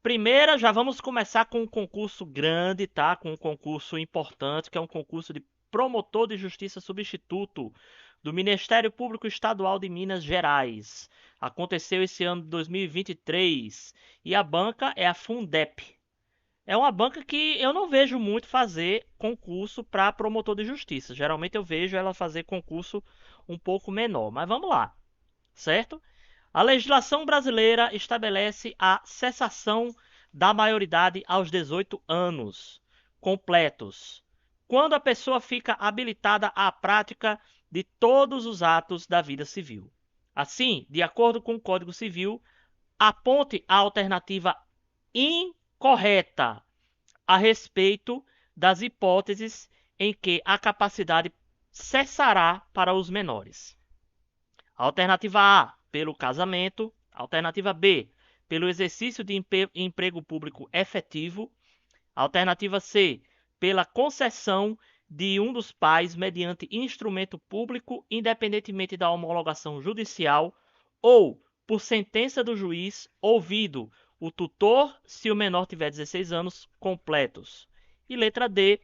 Primeira, já vamos começar com um concurso grande, tá? Com um concurso importante, que é um concurso de promotor de justiça substituto do Ministério Público Estadual de Minas Gerais. Aconteceu esse ano de 2023 e a banca é a Fundep. É uma banca que eu não vejo muito fazer concurso para promotor de justiça. Geralmente eu vejo ela fazer concurso um pouco menor. Mas vamos lá, certo? A legislação brasileira estabelece a cessação da maioridade aos 18 anos completos, quando a pessoa fica habilitada à prática de todos os atos da vida civil. Assim, de acordo com o Código Civil, aponte a alternativa incorreta a respeito das hipóteses em que a capacidade cessará para os menores. Alternativa A, pelo casamento. Alternativa B, pelo exercício de emprego público efetivo. Alternativa C, pela concessão de um dos pais mediante instrumento público, independentemente da homologação judicial, ou por sentença do juiz, ouvido o tutor, se o menor tiver 16 anos completos. E letra D,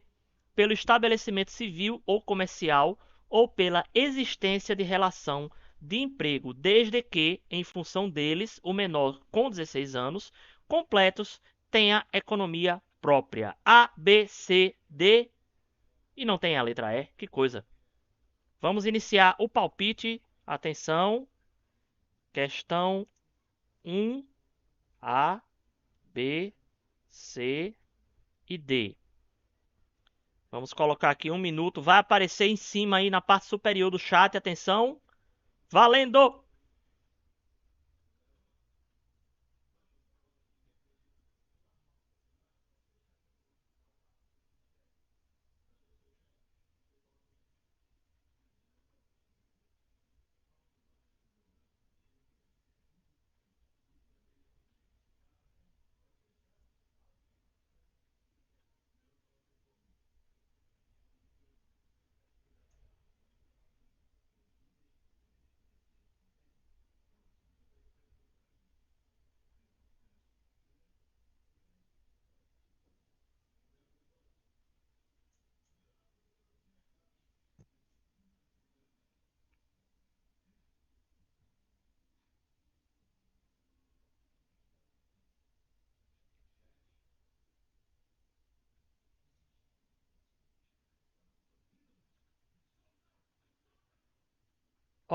pelo estabelecimento civil ou comercial, ou pela existência de relação de emprego, desde que, em função deles, o menor com 16 anos completos tenha economia própria. A, B, C, D e não tem a letra E. Que coisa. Vamos iniciar o palpite. Atenção. Questão 1, A, B, C e D. Vamos colocar aqui 1 minuto. Vai aparecer em cima aí na parte superior do chat. Atenção. Valendo!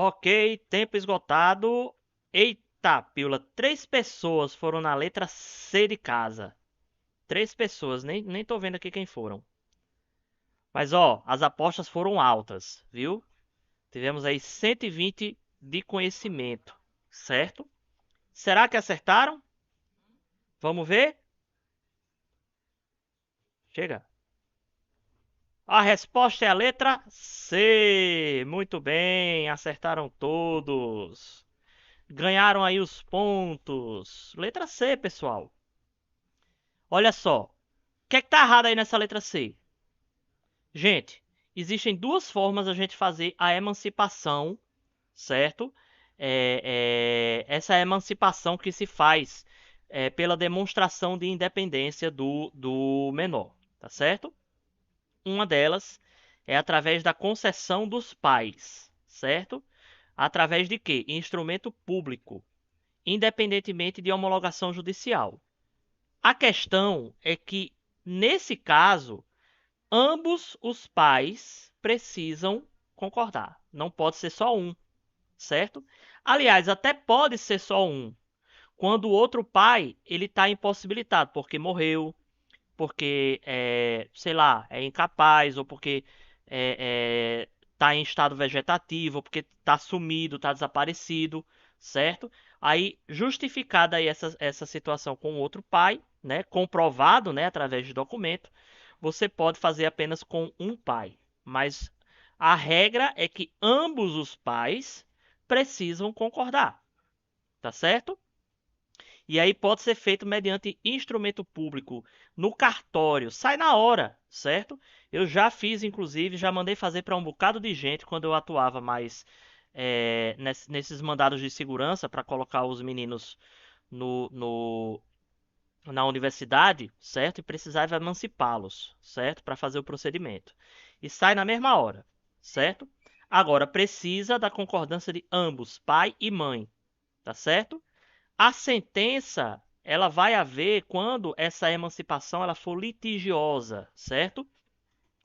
Ok, tempo esgotado. Eita, pílula. 3 pessoas foram na letra C de casa. 3 pessoas, nem tô vendo aqui quem foram. Mas ó, as apostas foram altas, viu? Tivemos aí 120 de conhecimento, certo? Será que acertaram? Vamos ver? Chega. A resposta é a letra C. Muito bem, acertaram todos. Ganharam aí os pontos. Letra C, pessoal. Olha só. O que é que tá errado aí nessa letra C? Gente, existem duas formas a gente fazer a emancipação, certo? Essa emancipação que se faz pela demonstração de independência do menor, tá certo? Uma delas é através da concessão dos pais, certo? Através de quê? Instrumento público, independentemente de homologação judicial. A questão é que, nesse caso, ambos os pais precisam concordar. Não pode ser só um, certo? Aliás, até pode ser só um, quando o outro pai ele está impossibilitado, porque morreu, porque sei lá, é incapaz, ou porque está em estado vegetativo, ou porque está sumido, está desaparecido, certo? Aí, justificada aí essa situação com o outro pai, né, comprovado, né, através de documento, você pode fazer apenas com um pai. Mas a regra é que ambos os pais precisam concordar, tá certo? E aí pode ser feito mediante instrumento público no cartório. Sai na hora, certo? Eu já fiz, inclusive, já mandei fazer para um bocado de gente quando eu atuava mais nesses mandados de segurança para colocar os meninos no na universidade, certo? E precisava emancipá-los, certo? Para fazer o procedimento. E sai na mesma hora, certo? Agora, precisa da concordância de ambos, pai e mãe, tá certo? A sentença, ela vai haver quando essa emancipação ela for litigiosa, certo?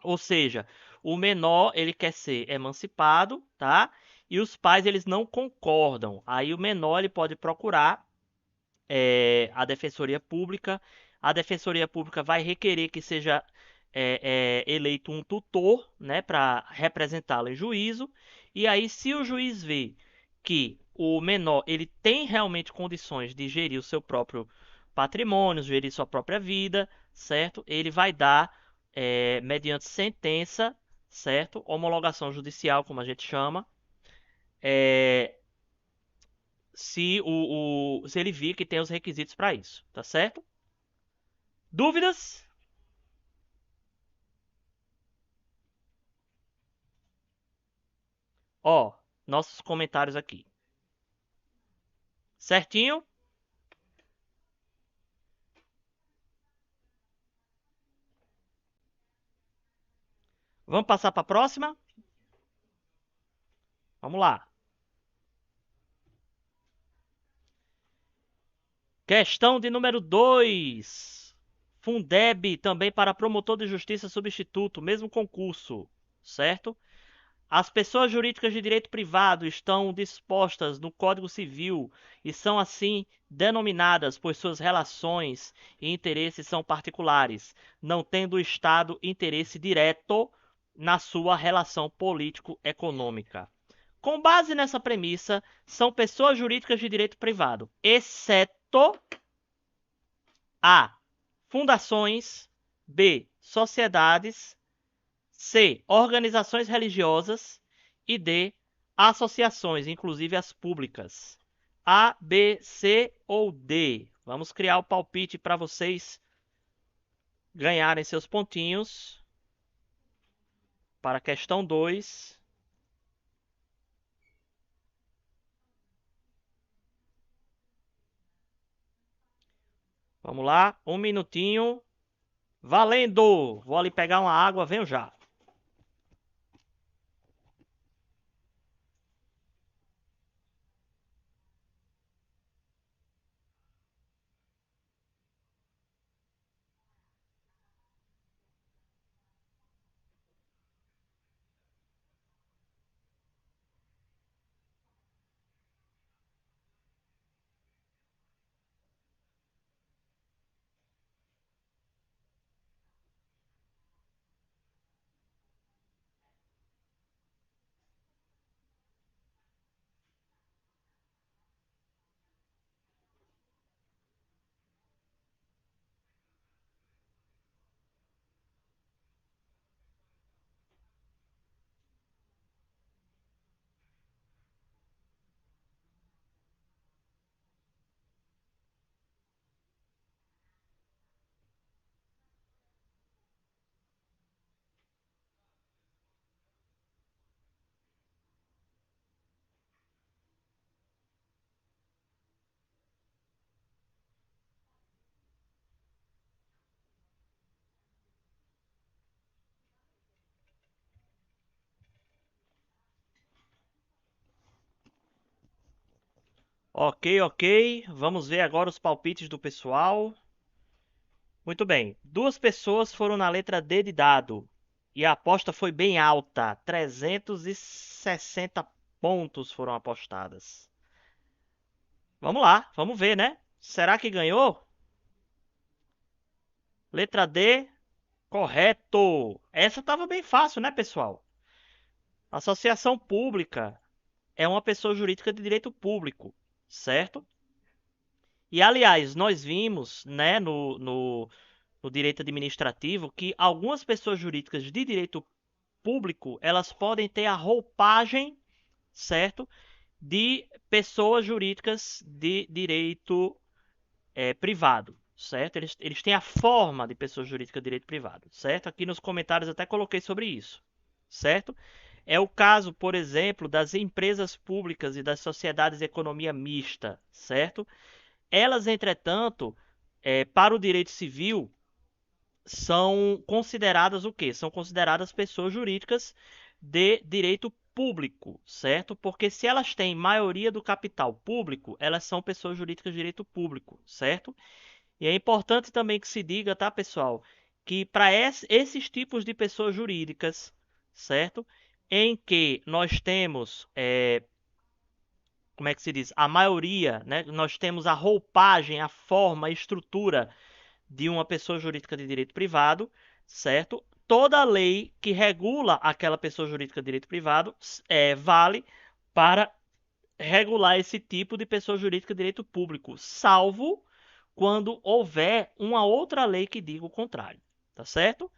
Ou seja, o menor ele quer ser emancipado, tá? E os pais eles não concordam. Aí o menor ele pode procurar a Defensoria Pública. A Defensoria Pública vai requerer que seja eleito um tutor, né, para representá-lo em juízo. E aí, se o juiz vê que o menor ele tem realmente condições de gerir o seu próprio patrimônio, gerir sua própria vida, certo? Ele vai dar, mediante sentença, certo? Homologação judicial, como a gente chama, é, se ele vir que tem os requisitos para isso, tá certo? Dúvidas? Ó, nossos comentários aqui. Certinho? Vamos passar para a próxima? Vamos lá. Questão de número 2. Fundeb também para promotor de justiça substituto, mesmo concurso, certo? As pessoas jurídicas de direito privado estão dispostas no Código Civil e são assim denominadas, pois suas relações e interesses são particulares, não tendo o Estado interesse direto na sua relação político-econômica. Com base nessa premissa, são pessoas jurídicas de direito privado, exceto a. Fundações, b. Sociedades, C. Organizações religiosas e D. Associações, inclusive as públicas. A, B, C ou D? Vamos criar o palpite para vocês ganharem seus pontinhos para a questão 2. Vamos lá, um minutinho. Valendo! Vou ali pegar uma água, venho já. Ok, ok. Vamos ver agora os palpites do pessoal. Muito bem. Duas pessoas foram na letra D de dado. E a aposta foi bem alta. 360 pontos foram apostadas. Vamos lá, vamos ver, né? Será que ganhou? Letra D, correto. Essa estava bem fácil, né, pessoal? Associação pública é uma pessoa jurídica de direito público, certo? E, aliás, nós vimos, né, no direito administrativo que algumas pessoas jurídicas de direito público, elas podem ter a roupagem, certo? De pessoas jurídicas de direito privado, certo? Eles têm a forma de pessoa jurídica de direito privado, certo? Aqui nos comentários até coloquei sobre isso, certo? É o caso, por exemplo, das empresas públicas e das sociedades de economia mista, certo? Elas, entretanto, para o direito civil, são consideradas o quê? São consideradas pessoas jurídicas de direito público, certo? Porque se elas têm maioria do capital público, elas são pessoas jurídicas de direito público, certo? E é importante também que se diga, tá, pessoal, que para esses tipos de pessoas jurídicas, certo? Em que nós temos, como é que se diz? A maioria, né? Nós temos a roupagem, a forma, a estrutura de uma pessoa jurídica de direito privado, certo? Toda lei que regula aquela pessoa jurídica de direito privado vale para regular esse tipo de pessoa jurídica de direito público, salvo quando houver uma outra lei que diga o contrário, tá certo?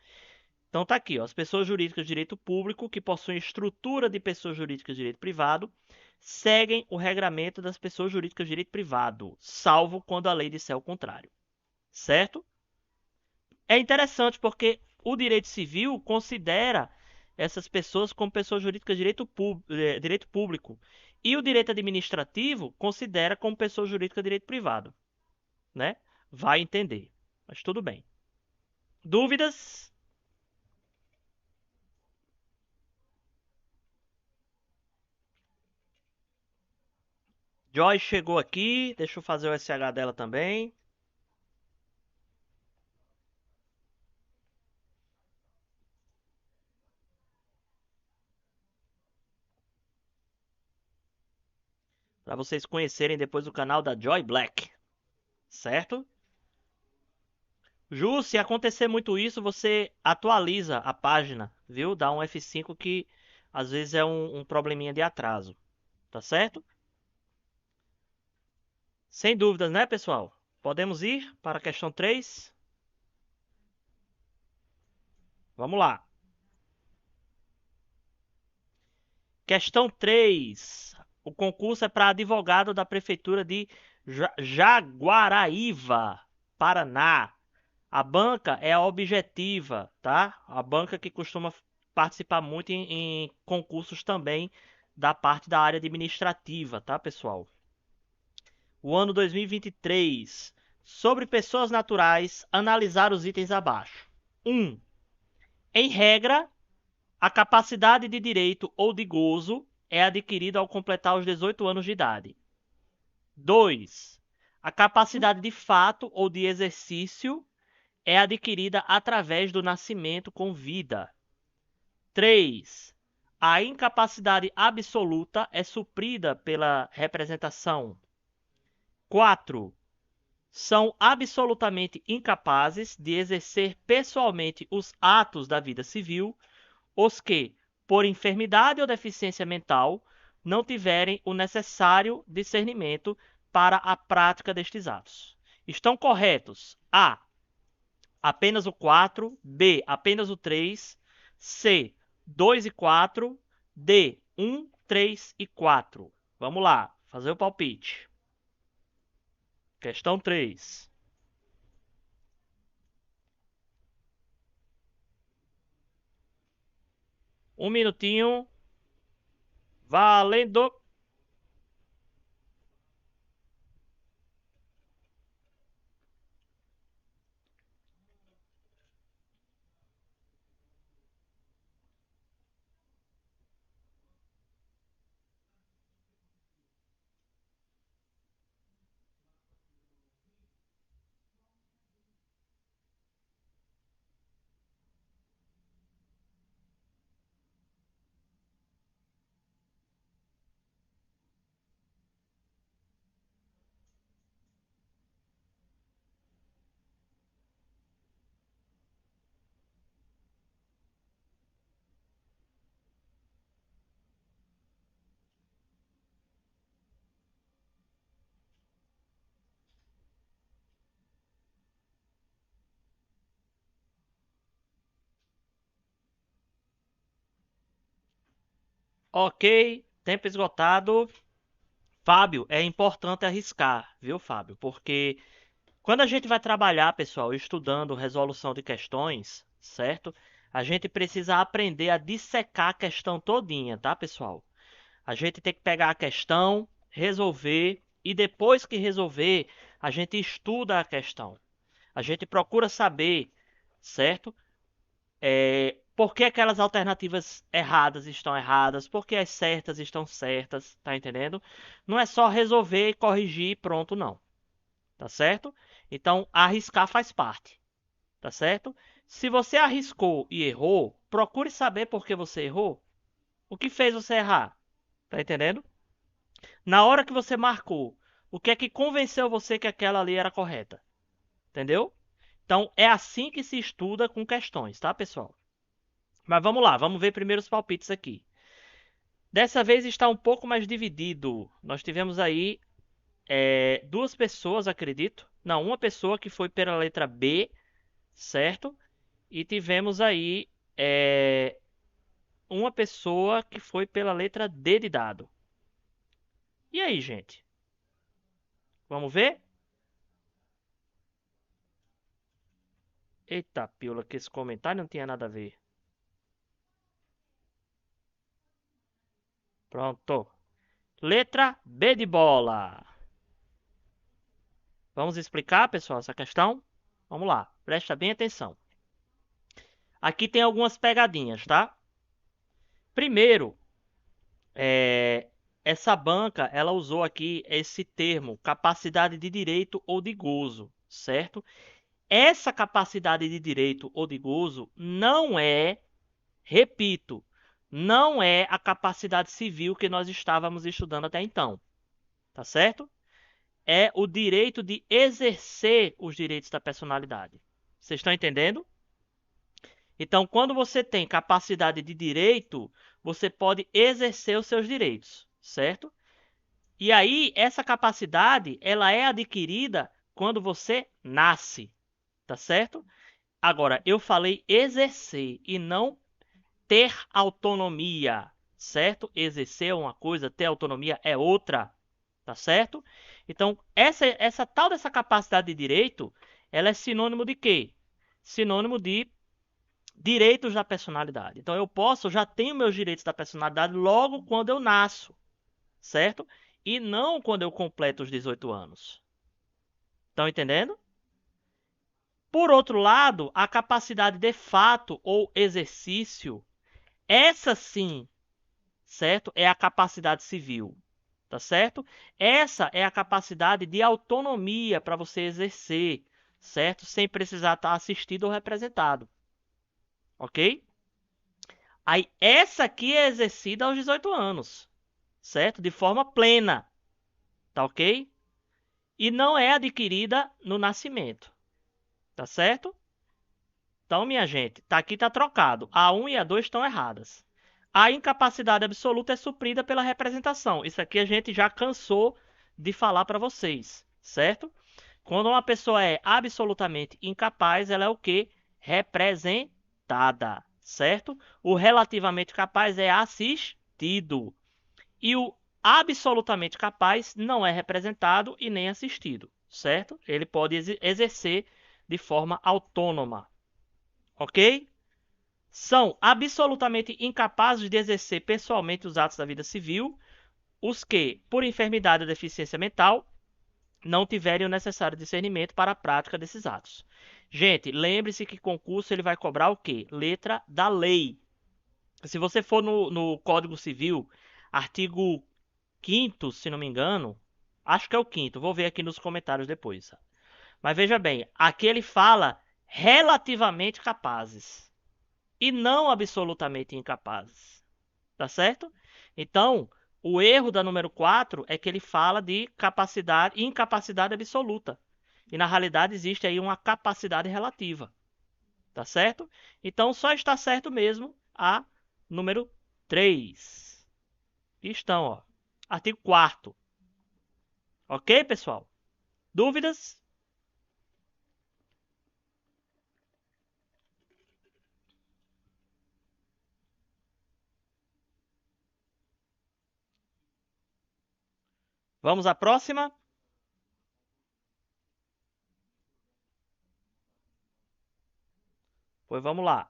Então tá aqui, ó, as pessoas jurídicas de direito público que possuem estrutura de pessoas jurídicas de direito privado seguem o regramento das pessoas jurídicas de direito privado, salvo quando a lei disser o contrário, certo? É interessante porque o direito civil considera essas pessoas como pessoas jurídicas de direito público e o direito administrativo considera como pessoa jurídica de direito privado, né? Vai entender, mas tudo bem. Dúvidas? Joy chegou aqui, deixa eu fazer o SH dela também. Para vocês conhecerem depois o canal da Joy Black, certo? Ju, se acontecer muito isso, você atualiza a página, viu? Dá um F5 que às vezes é um probleminha de atraso, tá certo? Sem dúvidas, né, pessoal? Podemos ir para a questão 3? Vamos lá. Questão 3. O concurso é para advogado da Prefeitura de Jaguaraíva, Paraná. A banca é a objetiva, tá? A banca que costuma participar muito em concursos também da parte da área administrativa, tá, pessoal? O ano 2023. Sobre pessoas naturais, analisar os itens abaixo. 1. Em regra, a capacidade de direito ou de gozo é adquirida ao completar os 18 anos de idade. 2. A capacidade de fato ou de exercício é adquirida através do nascimento com vida. 3. A incapacidade absoluta é suprida pela representação. 4. São absolutamente incapazes de exercer pessoalmente os atos da vida civil os que, por enfermidade ou deficiência mental, não tiverem o necessário discernimento para a prática destes atos. Estão corretos: A. Apenas o 4, B. Apenas o 3, C. 2 e 4, D. 1, 3 e 4. Vamos lá, fazer o palpite. Questão 3. Um minutinho. Valendo! Ok, tempo esgotado. Fábio, é importante arriscar, viu, Fábio? Porque quando a gente vai trabalhar, pessoal, estudando resolução de questões, certo? A gente precisa aprender a dissecar a questão todinha, tá, pessoal? A gente tem que pegar a questão, resolver e depois que resolver, a gente estuda a questão. A gente procura saber, certo? Por que aquelas alternativas erradas estão erradas, por que as certas estão certas, tá entendendo? Não é só resolver, corrigir e pronto, não. Tá certo? Então, arriscar faz parte, tá certo? Se você arriscou e errou, procure saber por que você errou. O que fez você errar? Tá entendendo? Na hora que você marcou, o que é que convenceu você que aquela ali era correta? Entendeu? Então, é assim que se estuda com questões, tá, pessoal? Mas vamos lá, vamos ver primeiro os palpites aqui. Dessa vez está um pouco mais dividido. Nós tivemos aí duas pessoas, acredito. Não, uma pessoa que foi pela letra B, certo? E tivemos aí uma pessoa que foi pela letra D de dado. E aí, gente? Vamos ver? Eita, pila, que esse comentário não tinha nada a ver. Pronto. Letra B de bola. Vamos explicar, pessoal, essa questão? Vamos lá, presta bem atenção. Aqui tem algumas pegadinhas, tá? Primeiro, essa banca, ela usou aqui esse termo, capacidade de direito ou de gozo, certo? Essa capacidade de direito ou de gozo não é, repito, não é a capacidade civil que nós estávamos estudando até então, tá certo? É o direito de exercer os direitos da personalidade. Vocês estão entendendo? Então, quando você tem capacidade de direito, você pode exercer os seus direitos, certo? E aí, essa capacidade, ela é adquirida quando você nasce, tá certo? Agora, eu falei exercer e não ter autonomia, certo? Exercer é uma coisa, ter autonomia é outra, tá certo? Então, essa tal dessa capacidade de direito, ela é sinônimo de quê? Sinônimo de direitos da personalidade. Então, já tenho meus direitos da personalidade logo quando eu nasço, certo? E não quando eu completo os 18 anos. Estão entendendo? Por outro lado, a capacidade de fato ou exercício, essa sim, certo? É a capacidade civil, tá certo? Essa é a capacidade de autonomia para você exercer, certo? Sem precisar estar assistido ou representado, ok? Aí, essa aqui é exercida aos 18 anos, certo? De forma plena, tá ok? E não é adquirida no nascimento, tá certo? Então, minha gente, aqui tá trocado. A 1 e a 2 estão erradas. A incapacidade absoluta é suprida pela representação. Isso aqui a gente já cansou de falar para vocês, certo? Quando uma pessoa é absolutamente incapaz, ela é o quê? Representada, certo? O relativamente capaz é assistido. E o absolutamente capaz não é representado e nem assistido, certo? Ele pode exercer de forma autônoma, ok? São absolutamente incapazes de exercer pessoalmente os atos da vida civil os que, por enfermidade ou deficiência mental, não tiverem o necessário discernimento para a prática desses atos. Gente, lembre-se que concurso ele vai cobrar o quê? Letra da lei. Se você for no Código Civil, artigo 5º, se não me engano, acho que é o 5º, vou ver aqui nos comentários depois. Mas veja bem, aqui ele fala relativamente capazes e não absolutamente incapazes, tá certo? Então, o erro da número 4 é que ele fala de capacidade, incapacidade absoluta. E na realidade existe aí uma capacidade relativa, tá certo? Então, só está certo mesmo a número 3. Aqui estão, ó. Artigo 4º. Ok, pessoal? Dúvidas? Vamos à próxima? Pois vamos lá.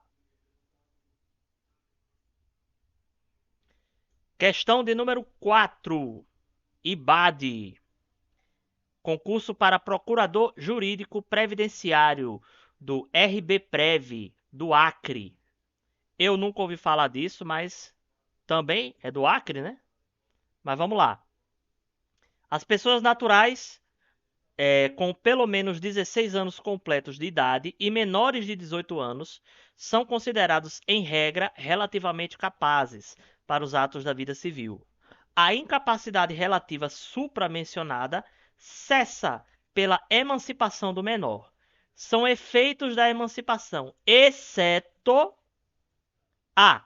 Questão de número 4. IBAD. Concurso para Procurador Jurídico Previdenciário do RBPrev, do Acre. Eu nunca ouvi falar disso, mas também é do Acre, né? Mas vamos lá. As pessoas naturais com pelo menos 16 anos completos de idade e menores de 18 anos são considerados, em regra, relativamente capazes para os atos da vida civil. A incapacidade relativa supramencionada cessa pela emancipação do menor. São efeitos da emancipação, exceto a.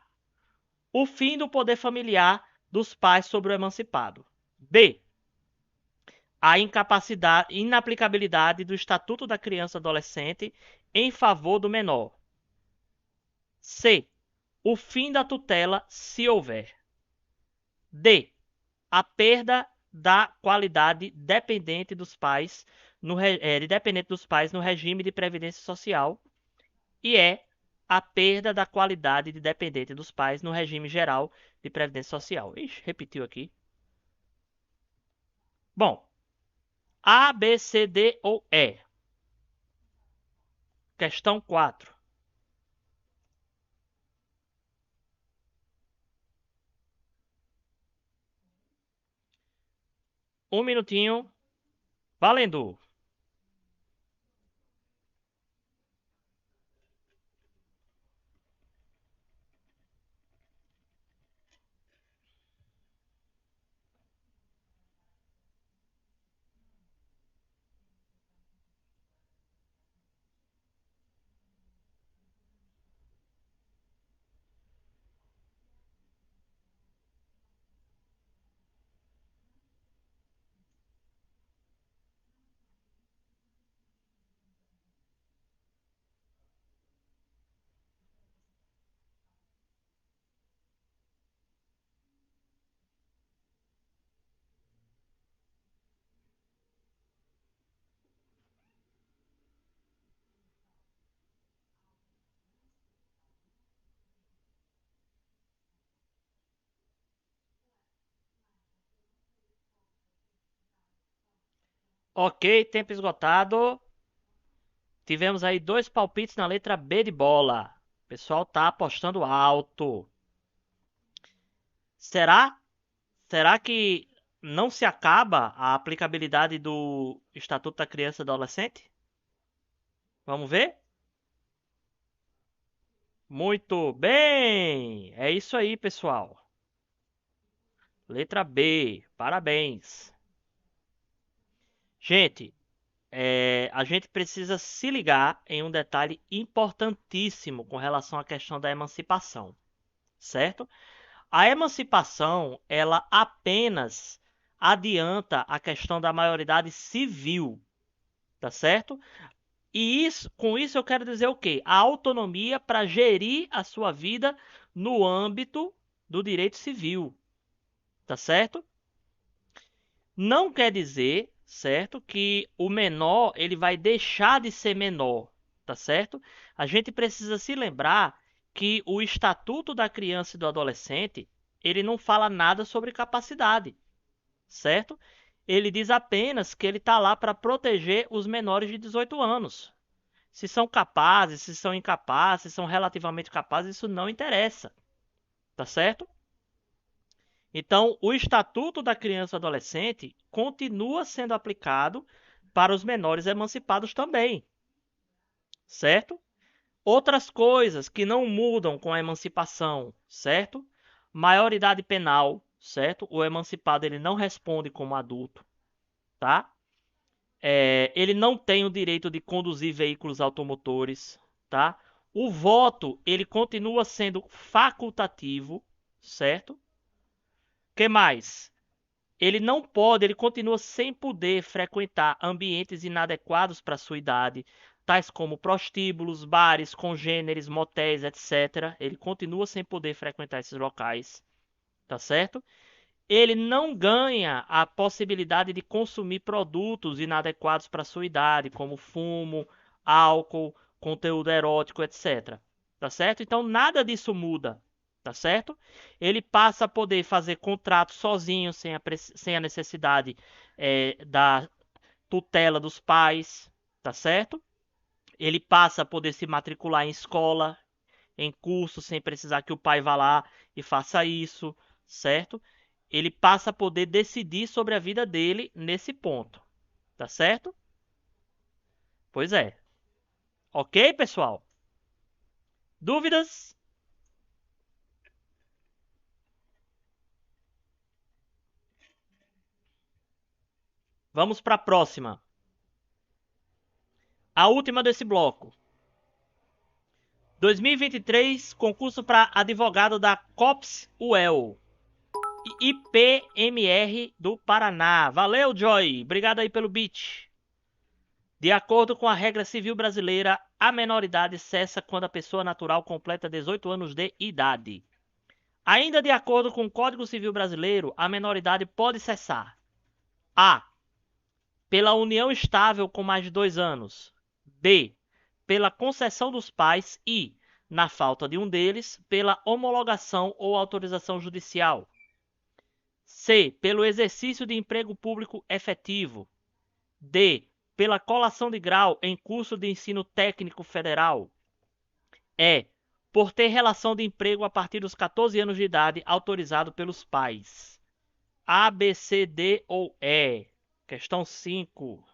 O fim do poder familiar dos pais sobre o emancipado. B. A inaplicabilidade do Estatuto da Criança e Adolescente em favor do menor. C. O fim da tutela, se houver. D. A perda da qualidade dependente dos pais no regime de previdência social. E a perda da qualidade de dependente dos pais no regime geral de previdência social. Ixi, repetiu aqui. Bom, A, B, C, D ou E? Questão 4. Um minutinho. Valendo! Ok, tempo esgotado. Tivemos aí 2 palpites na letra B de bola. O pessoal tá apostando alto. Será? Será que não se acaba a aplicabilidade do Estatuto da Criança e do Adolescente? Vamos ver? Muito bem! É isso aí, pessoal. Letra B. Parabéns. Gente, a gente precisa se ligar em um detalhe importantíssimo com relação à questão da emancipação, certo? A emancipação, ela apenas adianta a questão da maioridade civil, tá certo? E com isso eu quero dizer o quê? A autonomia para gerir a sua vida no âmbito do direito civil, tá certo? Não quer dizer, certo, que o menor ele vai deixar de ser menor, tá certo? A gente precisa se lembrar que o Estatuto da Criança e do Adolescente, ele não fala nada sobre capacidade, certo? Ele diz apenas que ele está lá para proteger os menores de 18 anos. Se são capazes, se são incapazes, se são relativamente capazes, isso não interessa, tá certo? Então, o Estatuto da Criança e Adolescente continua sendo aplicado para os menores emancipados também, certo? Outras coisas que não mudam com a emancipação, certo? Maioridade penal, certo? O emancipado ele não responde como adulto, tá? Ele não tem o direito de conduzir veículos automotores, tá? O voto ele continua sendo facultativo, certo? Que mais? Ele continua sem poder frequentar ambientes inadequados para sua idade, tais como prostíbulos, bares, congêneres, motéis, etc. Ele continua sem poder frequentar esses locais, tá certo? Ele não ganha a possibilidade de consumir produtos inadequados para sua idade, como fumo, álcool, conteúdo erótico, etc. Tá certo? Então nada disso muda, tá certo? Ele passa a poder fazer contratos sozinho, sem a necessidade da tutela dos pais, tá certo? Ele passa a poder se matricular em escola, em curso, sem precisar que o pai vá lá e faça isso, certo? Ele passa a poder decidir sobre a vida dele nesse ponto, tá certo? Pois é. Ok, pessoal? Dúvidas? Vamos para a próxima. A última desse bloco. 2023, concurso para advogado da COPS UEL. IPMR do Paraná. Valeu, Joy. Obrigado aí pelo beat. De acordo com a regra civil brasileira, a menoridade cessa quando a pessoa natural completa 18 anos de idade. Ainda de acordo com o Código Civil Brasileiro, a menoridade pode cessar: A. Pela união estável com mais de 2 anos. B. Pela concessão dos pais e, na falta de um deles, pela homologação ou autorização judicial. C. Pelo exercício de emprego público efetivo. D. Pela colação de grau em curso de ensino técnico federal. E. Por ter relação de emprego a partir dos 14 anos de idade autorizado pelos pais. A, B, C, D ou E. Questão 5.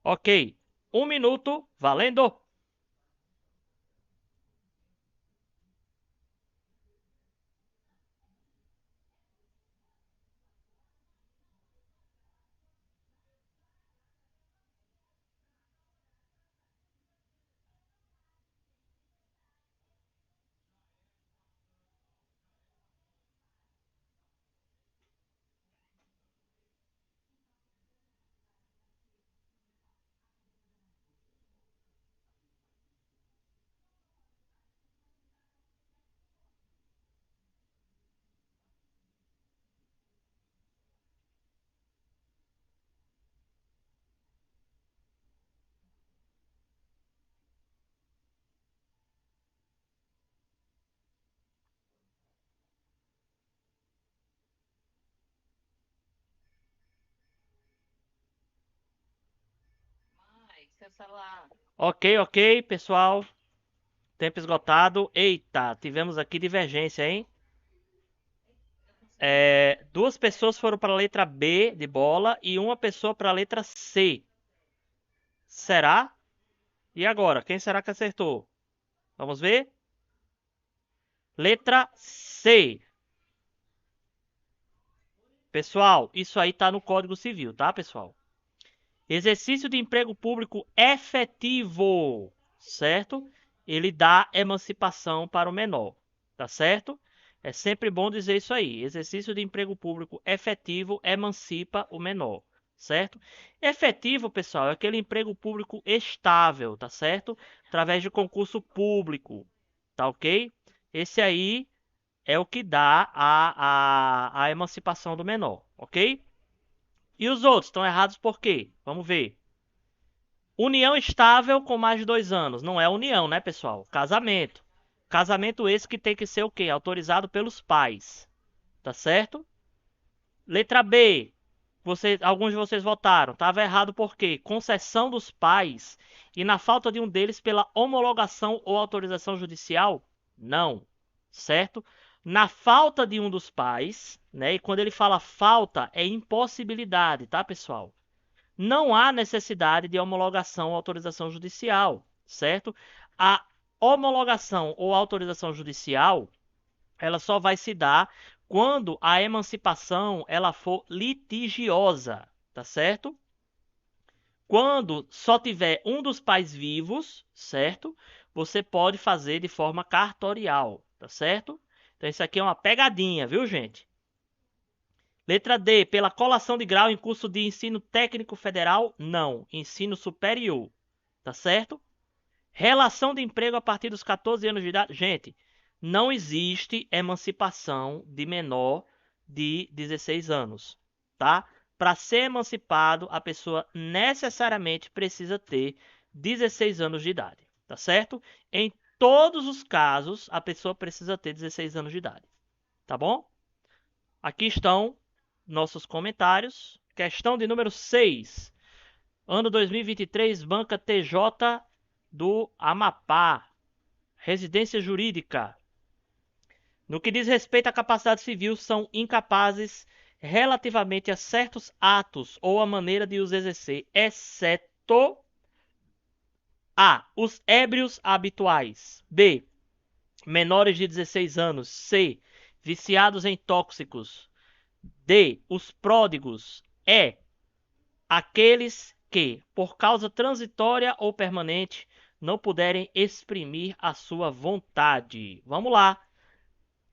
Ok. 1 minuto, valendo! Ok, pessoal. Tempo esgotado. Eita, tivemos aqui divergência, hein? Duas pessoas foram para a letra B de bola e uma pessoa para a letra C. Será? E agora? Quem será que acertou? Vamos ver? Letra C. Pessoal, isso aí tá no Código Civil, tá, pessoal? Exercício de emprego público efetivo, certo? Ele dá emancipação para o menor, tá certo? É sempre bom dizer isso aí. Exercício de emprego público efetivo emancipa o menor, certo? Efetivo, pessoal, é aquele emprego público estável, tá certo? Através de concurso público, tá ok? Esse aí é o que dá a emancipação do menor, ok? E os outros estão errados por quê? Vamos ver. União estável com mais de 2 anos. Não é união, né, pessoal? Casamento. Casamento esse que tem que ser o quê? Autorizado pelos pais. Tá certo? Letra B. Alguns de vocês votaram. Estava errado por quê? Concessão dos pais. E na falta de um deles, pela homologação ou autorização judicial? Não. Certo? Na falta de um dos pais, né? E quando ele fala falta, é impossibilidade, tá, pessoal? Não há necessidade de homologação ou autorização judicial, certo? A homologação ou autorização judicial, ela só vai se dar quando a emancipação ela for litigiosa, tá certo? Quando só tiver um dos pais vivos, certo? Você pode fazer de forma cartorial, tá certo? Então isso aqui é uma pegadinha, viu, gente? Letra D, pela colação de grau em curso de ensino técnico federal? Não, ensino superior. Tá certo? Relação de emprego a partir dos 14 anos de idade. Gente, não existe emancipação de menor de 16 anos, tá? Para ser emancipado, a pessoa necessariamente precisa ter 16 anos de idade, tá certo? todos os casos, a pessoa precisa ter 16 anos de idade. Tá bom? Aqui estão nossos comentários. Questão de número 6. Ano 2023, Banca TJ do Amapá. Residência jurídica. No que diz respeito à capacidade civil, são incapazes relativamente a certos atos ou a maneira de os exercer, exceto a. Os ébrios habituais. B. Menores de 16 anos. C. Viciados em tóxicos. D. Os pródigos. E. Aqueles que, por causa transitória ou permanente, não puderem exprimir a sua vontade. Vamos lá.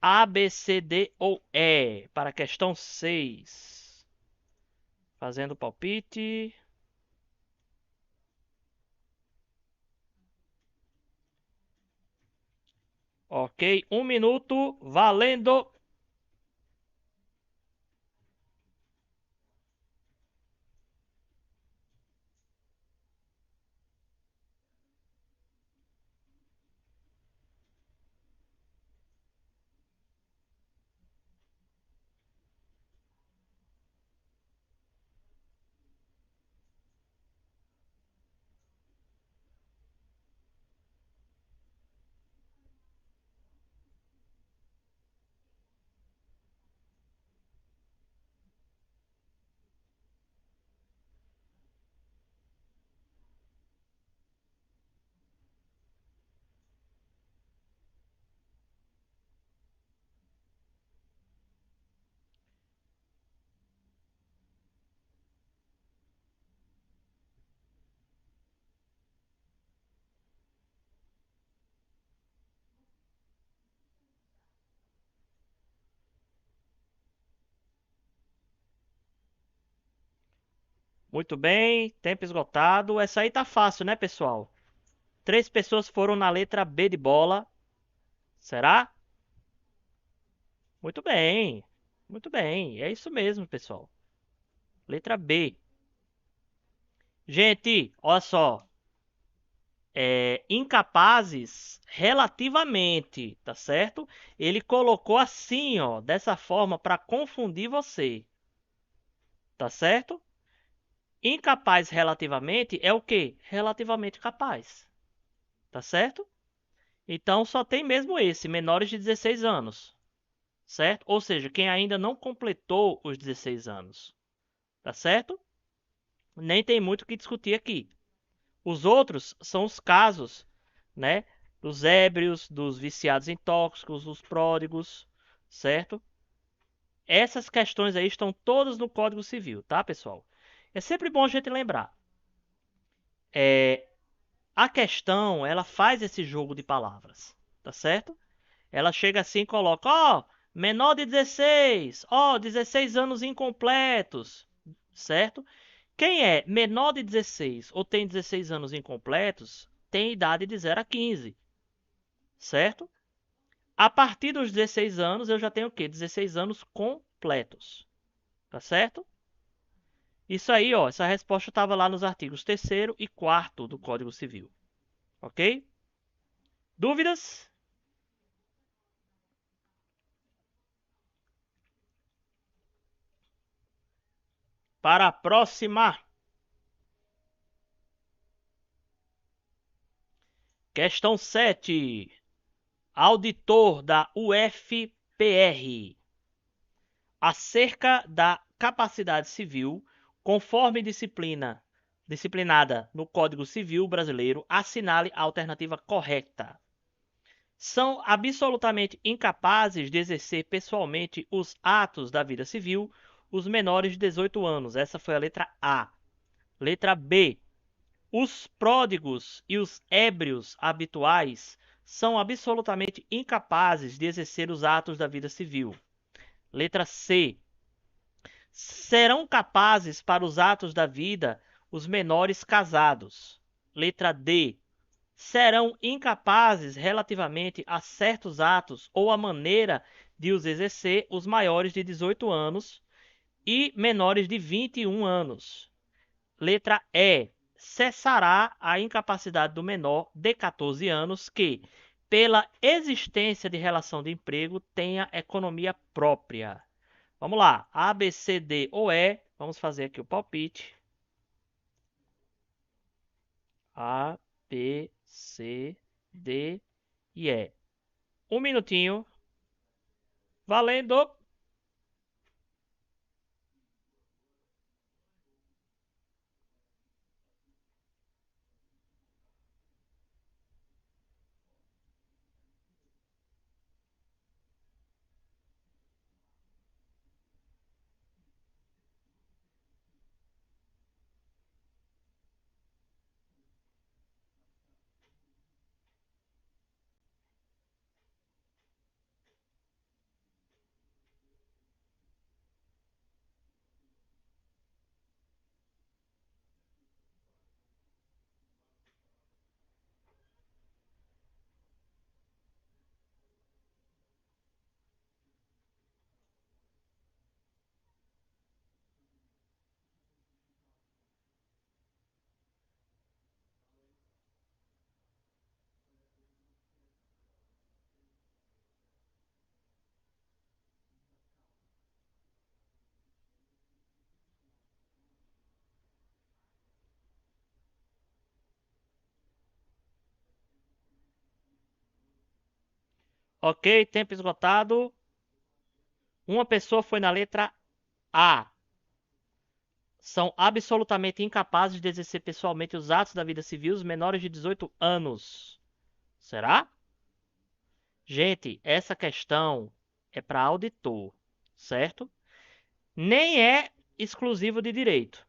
A, B, C, D ou E. Para a questão 6. Fazendo o palpite. Ok, 1 minuto, valendo. Muito bem, tempo esgotado. Essa aí tá fácil, né, pessoal? 3 pessoas foram na letra B de bola. Será? Muito bem. Muito bem. É isso mesmo, pessoal. Letra B. Gente, olha só. Incapazes relativamente, tá certo? Ele colocou assim, ó, dessa forma para confundir você. Tá certo? Incapaz relativamente é o quê? Relativamente capaz. Tá certo? Então só tem mesmo esse, menores de 16 anos. Certo? Ou seja, quem ainda não completou os 16 anos. Tá certo? Nem tem muito o que discutir aqui. Os outros são os casos, né? Dos ébrios, dos viciados em tóxicos, dos pródigos, certo? Essas questões aí estão todas no Código Civil, tá, pessoal? É sempre bom a gente lembrar. A questão, ela faz esse jogo de palavras, tá certo? Ela chega assim e coloca, ó, menor de 16, ó, 16 anos incompletos, certo? Quem é menor de 16 ou tem 16 anos incompletos, tem idade de 0 a 15, certo? A partir dos 16 anos, eu já tenho o quê? 16 anos completos, tá certo? Isso aí, ó, essa resposta estava lá nos artigos 3º e 4º do Código Civil, ok? Dúvidas? Para a próxima. Questão 7. Auditor da UFPR. Acerca da capacidade civil, conforme disciplinada no Código Civil Brasileiro, assinale a alternativa correta. São absolutamente incapazes de exercer pessoalmente os atos da vida civil os menores de 18 anos. Essa foi a letra A. Letra B. Os pródigos e os ébrios habituais são absolutamente incapazes de exercer os atos da vida civil. Letra C. Serão capazes para os atos da vida os menores casados. Letra D. Serão incapazes relativamente a certos atos ou a maneira de os exercer os maiores de 18 anos e menores de 21 anos. Letra E. Cessará a incapacidade do menor de 14 anos que, pela existência de relação de emprego, tenha economia própria. Vamos lá. A, B, C, D ou E. Vamos fazer aqui o palpite. A, B, C, D e E. Um minutinho. Valendo. Ok, tempo esgotado. Uma pessoa foi na letra A. São absolutamente incapazes de exercer pessoalmente os atos da vida civil os menores de 18 anos. Será? Gente, essa questão é para auditor, certo? Nem é exclusivo de direito,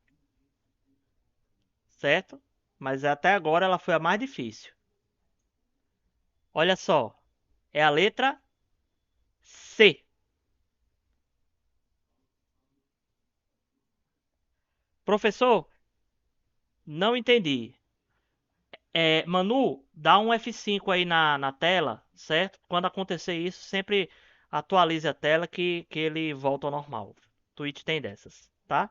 certo? Mas até agora ela foi a mais difícil. Olha só, é a letra C. Professor, não entendi. Manu, dá um F5 aí na tela, certo? Quando acontecer isso, sempre atualize a tela que ele volta ao normal. Twitch tem dessas, tá?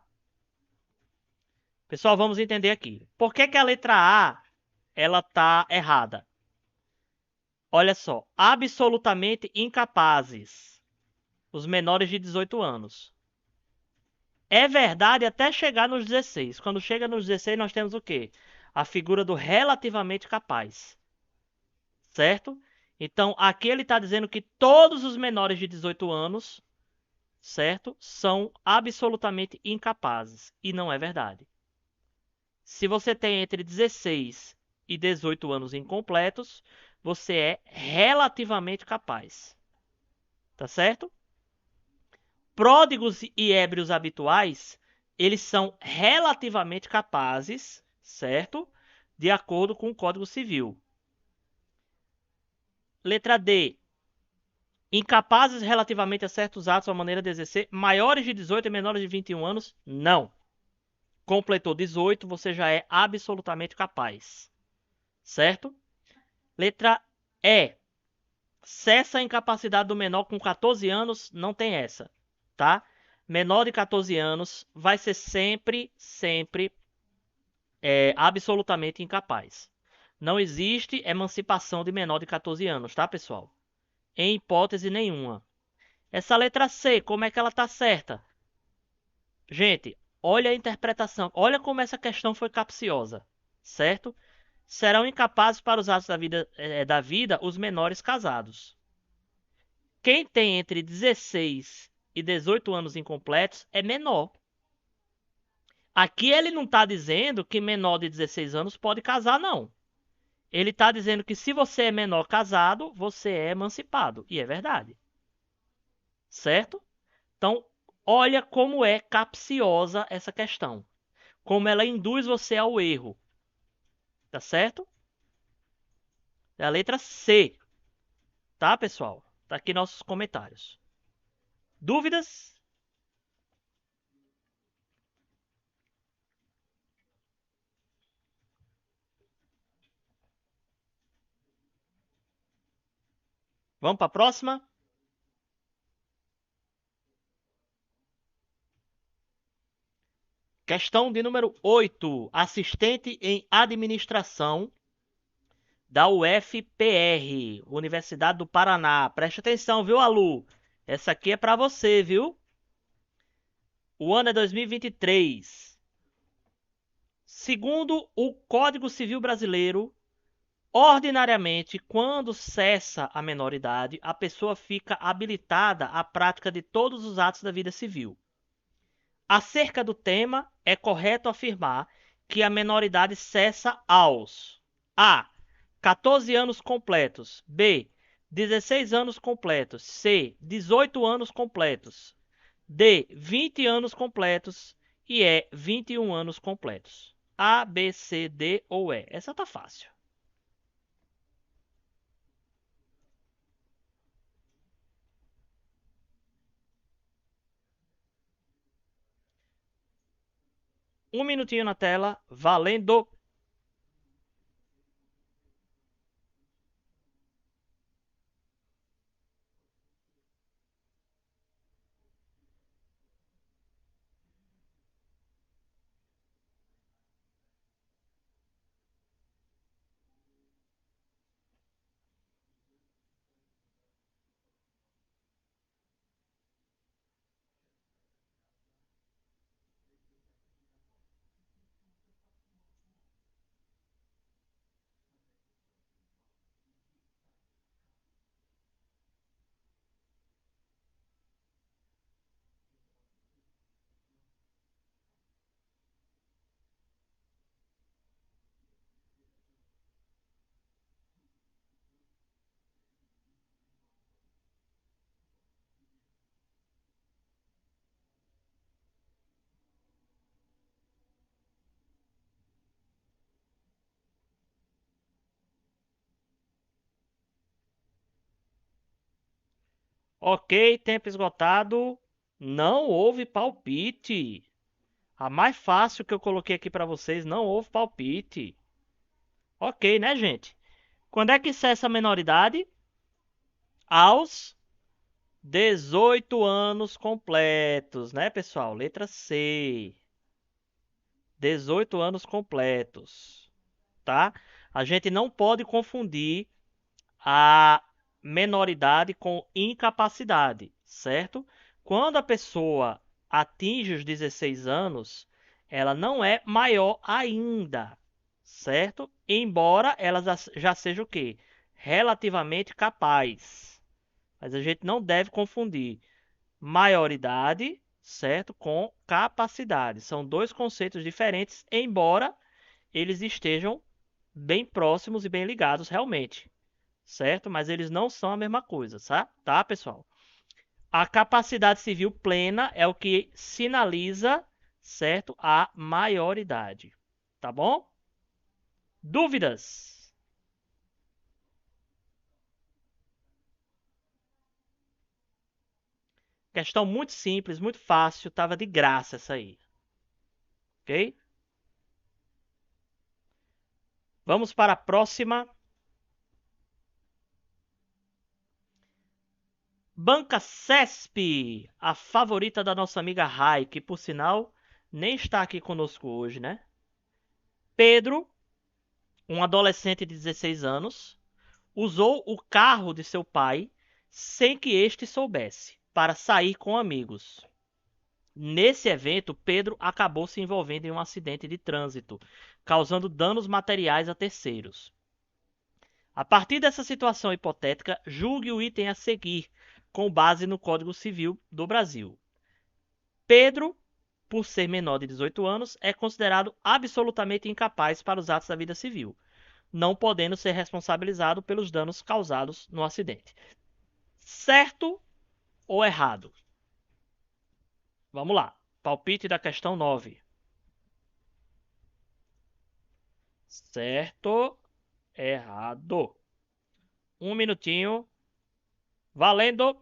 Pessoal, vamos entender aqui. Por que que a letra A ela tá errada? Olha só, absolutamente incapazes, os menores de 18 anos. É verdade até chegar nos 16. Quando chega nos 16, nós temos o quê? A figura do relativamente capaz, certo? Então, aqui ele está dizendo que todos os menores de 18 anos, certo? São absolutamente incapazes. E não é verdade. Se você tem entre 16 e 18 anos incompletos, você é relativamente capaz. Tá certo? Pródigos e ébrios habituais, eles são relativamente capazes, certo? De acordo com o Código Civil. Letra D. Incapazes relativamente a certos atos ou maneira de exercer, maiores de 18 e menores de 21 anos, não. Completou 18, você já é absolutamente capaz. Certo? Letra E. Cessa a incapacidade do menor com 14 anos, não tem essa, tá? Menor de 14 anos vai ser sempre absolutamente incapaz. Não existe emancipação de menor de 14 anos, tá, pessoal? Em hipótese nenhuma. Essa letra C, como é que ela tá certa? Gente, olha a interpretação, olha como essa questão foi capciosa, certo? Serão incapazes para os atos da vida os menores casados. Quem tem entre 16 e 18 anos incompletos é menor. Aqui ele não está dizendo que menor de 16 anos pode casar, não. Ele está dizendo que se você é menor casado, você é emancipado. E é verdade. Certo? Então, olha como é capciosa essa questão. Como ela induz você ao erro. Tá certo? É a letra C. Tá, pessoal? Tá aqui nossos comentários. Dúvidas? Vamos para a próxima? Questão de número 8. Assistente em administração da UFPR, Universidade do Paraná. Preste atenção, viu, Alu? Essa aqui é para você, viu? O ano é 2023. Segundo o Código Civil Brasileiro, ordinariamente, quando cessa a menoridade, a pessoa fica habilitada à prática de todos os atos da vida civil. Acerca do tema, é correto afirmar que a menoridade cessa aos A. 14 anos completos. B. 16 anos completos. C. 18 anos completos. D. 20 anos completos. E E. 21 anos completos. A, B, C, D ou E. Essa tá fácil. Um minutinho na tela, valendo. Ok, tempo esgotado. Não houve palpite. A mais fácil que eu coloquei aqui para vocês, não houve palpite. Ok, né, gente? Quando é que cessa a menoridade? Aos 18 anos completos, né, pessoal? Letra C. 18 anos completos, tá? A gente não pode confundir a menoridade com incapacidade, certo? Quando a pessoa atinge os 16 anos, ela não é maior ainda, certo? Embora ela já seja o quê? Relativamente capaz. Mas a gente não deve confundir maioridade, certo, com capacidade. São dois conceitos diferentes, embora eles estejam bem próximos e bem ligados realmente, certo? Mas eles não são a mesma coisa, tá, pessoal? A capacidade civil plena é o que sinaliza, certo, a maioridade, tá bom? Dúvidas? Questão muito simples, muito fácil, tava de graça essa aí, ok? Vamos para a próxima. Banca CESP, a favorita da nossa amiga Rai, que por sinal nem está aqui conosco hoje, né? Pedro, um adolescente de 16 anos, usou o carro de seu pai sem que este soubesse, para sair com amigos. Nesse evento, Pedro acabou se envolvendo em um acidente de trânsito, causando danos materiais a terceiros. A partir dessa situação hipotética, julgue o item a seguir, com base no Código Civil do Brasil. Pedro, por ser menor de 18 anos, é considerado absolutamente incapaz para os atos da vida civil, não podendo ser responsabilizado pelos danos causados no acidente. Certo ou errado? Vamos lá. Palpite da questão 9. Certo, errado. Um minutinho. Valendo.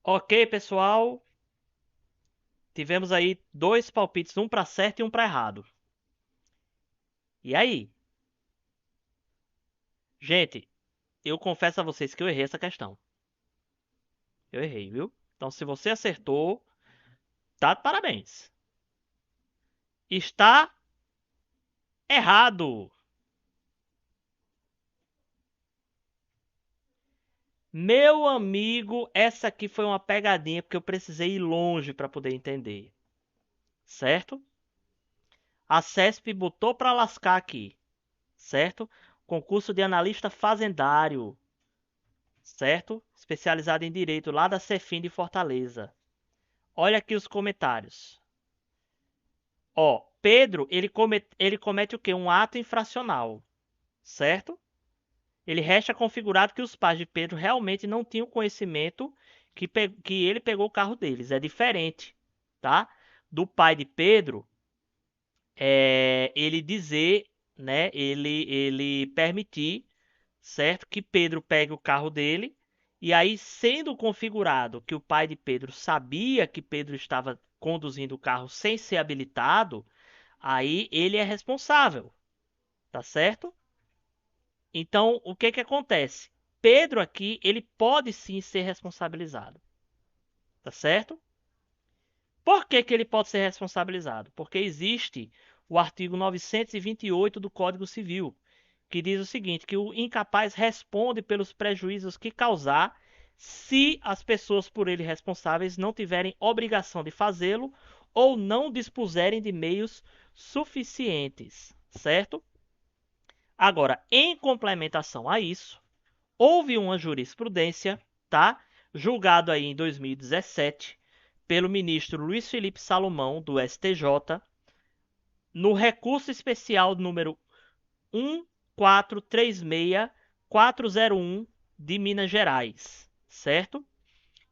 Ok, pessoal. Tivemos aí dois palpites, um para certo e um para errado. E aí? Gente, eu confesso a vocês que eu errei essa questão. Eu errei, viu? Então, se você acertou, tá de parabéns. Está errado. Meu amigo, essa aqui foi uma pegadinha porque eu precisei ir longe para poder entender. Certo? A CESP botou para lascar aqui. Certo? Concurso de analista fazendário. Certo? Especializado em direito lá da Cefim de Fortaleza. Olha aqui os comentários. Ó, Pedro, ele comete o quê? Um ato infracional, certo? Ele resta configurado que os pais de Pedro realmente não tinham conhecimento que ele pegou o carro deles. É diferente, tá? Do pai de Pedro, ele dizer, né? Ele permitir, certo? Que Pedro pegue o carro dele. E aí, sendo configurado que o pai de Pedro sabia que Pedro estava conduzindo o carro sem ser habilitado, aí ele é responsável, tá certo? Então, o que que acontece? Pedro aqui, ele pode sim ser responsabilizado, tá certo? Por que que ele pode ser responsabilizado? Porque existe o artigo 928 do Código Civil, que diz o seguinte, que o incapaz responde pelos prejuízos que causar se as pessoas por ele responsáveis não tiverem obrigação de fazê-lo ou não dispuserem de meios suficientes, certo? Agora, em complementação a isso, houve uma jurisprudência, tá? Julgado aí em 2017 pelo ministro Luiz Felipe Salomão do STJ, no recurso especial número 1436401 de Minas Gerais, certo?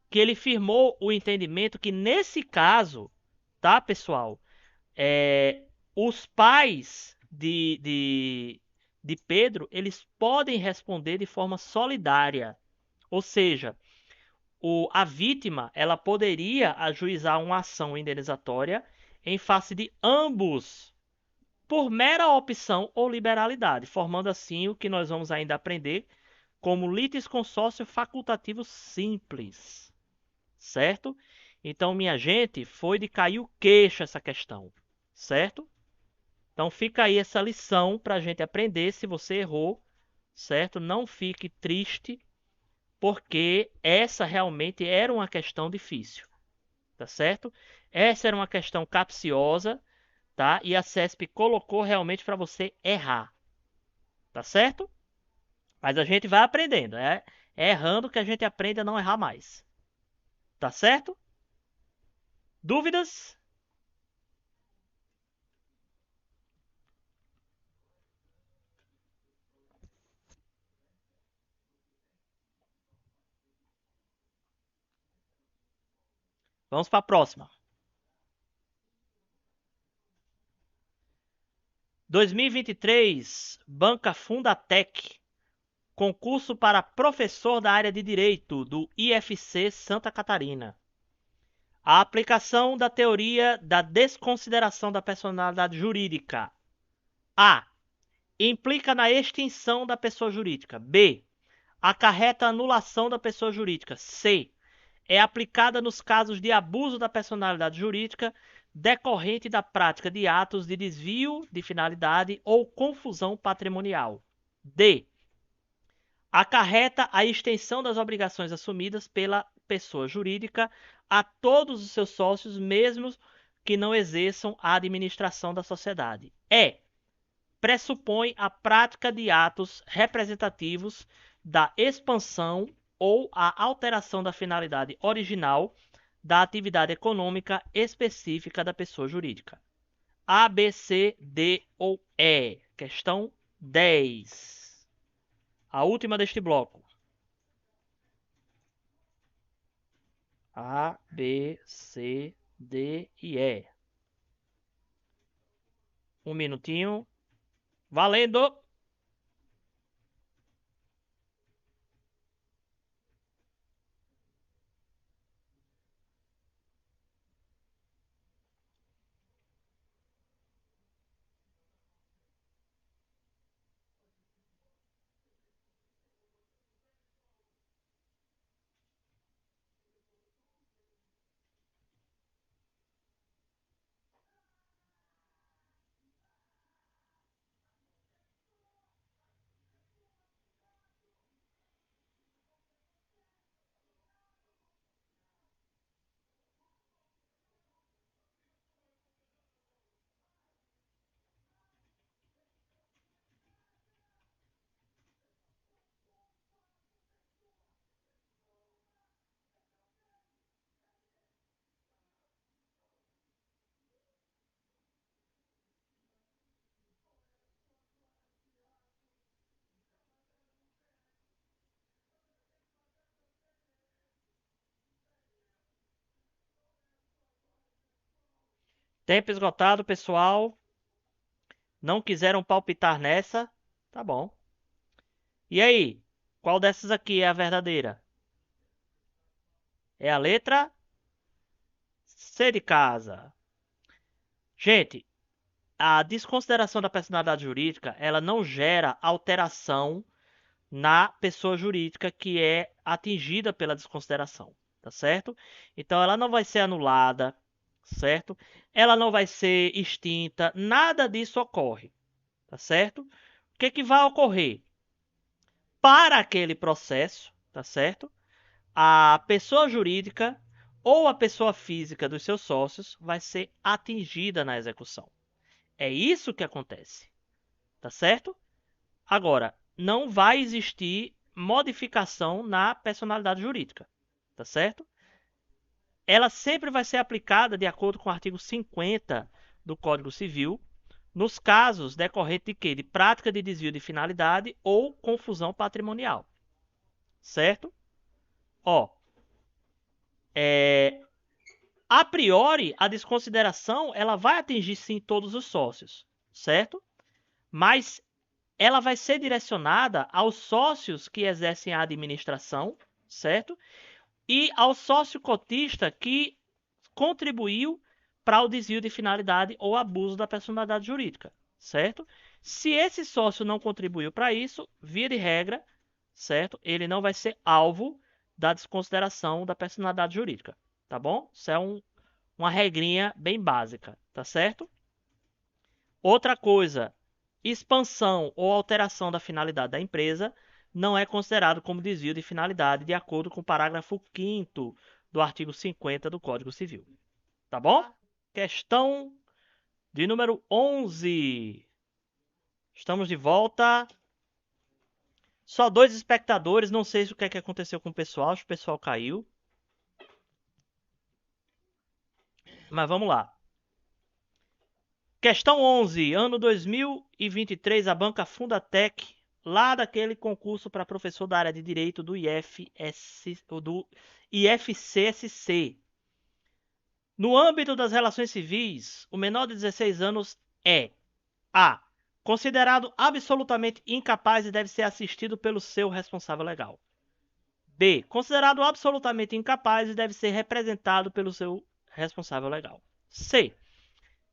Que ele firmou o entendimento que nesse caso, tá, pessoal? Os pais de Pedro, eles podem responder de forma solidária. Ou seja, a vítima ela poderia ajuizar uma ação indenizatória em face de ambos, por mera opção ou liberalidade, formando assim o que nós vamos ainda aprender como litisconsórcio facultativo simples, certo? Então, minha gente, foi de cair o queixo essa questão, certo? Então fica aí essa lição para a gente aprender. Se você errou, certo? Não fique triste, porque essa realmente era uma questão difícil, tá certo? Essa era uma questão capciosa, tá? E a CESP colocou realmente para você errar, tá certo? Mas a gente vai aprendendo, é errando que a gente aprende a não errar mais, tá certo? Dúvidas? Vamos para a próxima. 2023, Banca Fundatec. Concurso para professor da área de Direito do IFC Santa Catarina. A aplicação da teoria da desconsideração da personalidade jurídica. A. Implica na extinção da pessoa jurídica. B. Acarreta a anulação da pessoa jurídica. C. É aplicada nos casos de abuso da personalidade jurídica decorrente da prática de atos de desvio de finalidade ou confusão patrimonial. D. Acarreta a extensão das obrigações assumidas pela pessoa jurídica a todos os seus sócios, mesmo que não exerçam a administração da sociedade. E. Pressupõe a prática de atos representativos da expansão ou a alteração da finalidade original da atividade econômica específica da pessoa jurídica. A, B, C, D ou E. Questão 10. A última deste bloco. A, B, C, D e E. Um minutinho. Valendo! Tempo esgotado, pessoal. Não quiseram palpitar nessa? Tá bom. E aí? Qual dessas aqui é a verdadeira? É a letra C de casa. Gente, a desconsideração da personalidade jurídica, ela não gera alteração na pessoa jurídica que é atingida pela desconsideração, tá certo? Então ela não vai ser anulada, certo? Ela não vai ser extinta, nada disso ocorre, tá certo? O que que vai ocorrer? Para aquele processo, tá certo? A pessoa jurídica ou a pessoa física dos seus sócios vai ser atingida na execução. É isso que acontece, tá certo? Agora, não vai existir modificação na personalidade jurídica, tá certo? Ela sempre vai ser aplicada de acordo com o artigo 50 do Código Civil, nos casos decorrentes de quê? De prática de desvio de finalidade ou confusão patrimonial, certo? Ó, a priori, a desconsideração ela vai atingir sim todos os sócios, certo? Mas ela vai ser direcionada aos sócios que exercem a administração, certo? E ao sócio cotista que contribuiu para o desvio de finalidade ou abuso da personalidade jurídica, certo? Se esse sócio não contribuiu para isso, via de regra, certo? Ele não vai ser alvo da desconsideração da personalidade jurídica, tá bom? Isso é uma regrinha bem básica, tá certo? Outra coisa, expansão ou alteração da finalidade da empresa não é considerado como desvio de finalidade, de acordo com o parágrafo 5º do artigo 50 do Código Civil. Tá bom? Questão de número 11. Estamos de volta. Só 2 espectadores, não sei o que é que aconteceu com o pessoal, acho que o pessoal caiu. Mas vamos lá. Questão 11, ano 2023, a banca Fundatec, lá daquele concurso para professor da área de Direito do IFCSC. No âmbito das relações civis, o menor de 16 anos é A. Considerado absolutamente incapaz e deve ser assistido pelo seu responsável legal. B. Considerado absolutamente incapaz e deve ser representado pelo seu responsável legal. C.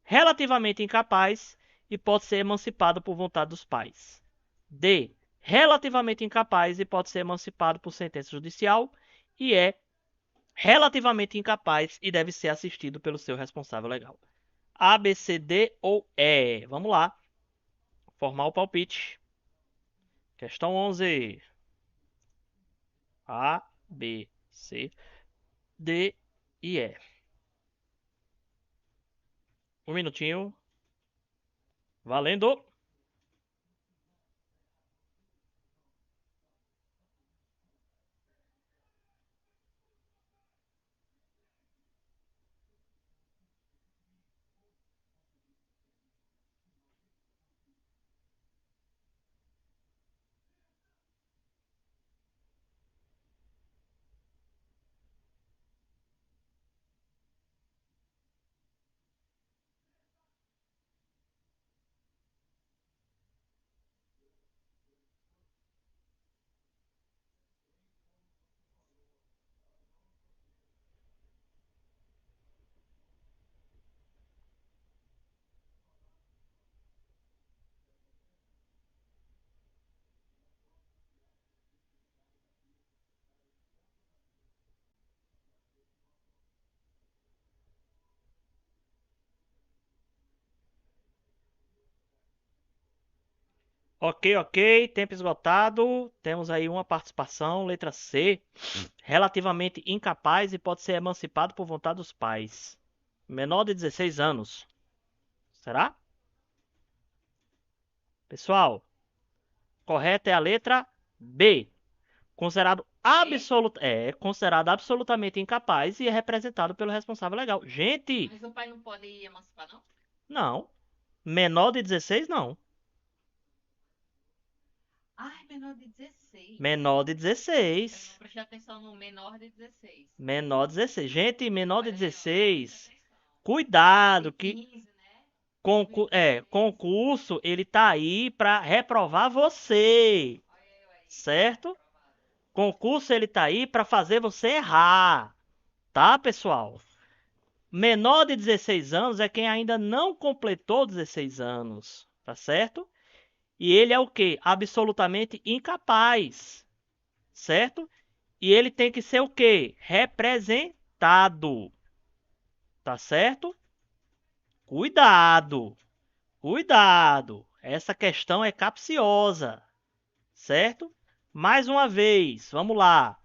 Relativamente incapaz e pode ser emancipado por vontade dos pais. D. Relativamente incapaz e pode ser emancipado por sentença judicial. E é relativamente incapaz e deve ser assistido pelo seu responsável legal. A, B, C, D ou E. Vamos lá. Formar o palpite. Questão 11. A, B, C, D e E. Um minutinho. Valendo. Ok, ok. Tempo esgotado. Temos aí uma participação. Letra C. Relativamente incapaz e pode ser emancipado por vontade dos pais. Menor de 16 anos. Será? Pessoal, correta é a letra B. Considerado absolutamente incapaz e é representado pelo responsável legal. Gente, Mas o pai não pode emancipar, não? não. Menor de 16, não. Ai, menor de 16. Menor de Eu 16. não prestei atenção no menor de 16. Menor de 16. Gente, menor de Olha aí, ó, presta 16. atenção. Cuidado, que 15, né? concurso, ele tá aí para reprovar você, Olha eu aí, certo? reprovada. Concurso, ele tá aí para fazer você errar, tá, pessoal? Menor de 16 anos é quem ainda não completou 16 anos, tá certo? E ele é o quê? Absolutamente incapaz, certo? E ele tem que ser o quê? Representado, tá certo? Cuidado, cuidado. Essa questão é capciosa, certo? Mais uma vez, vamos lá.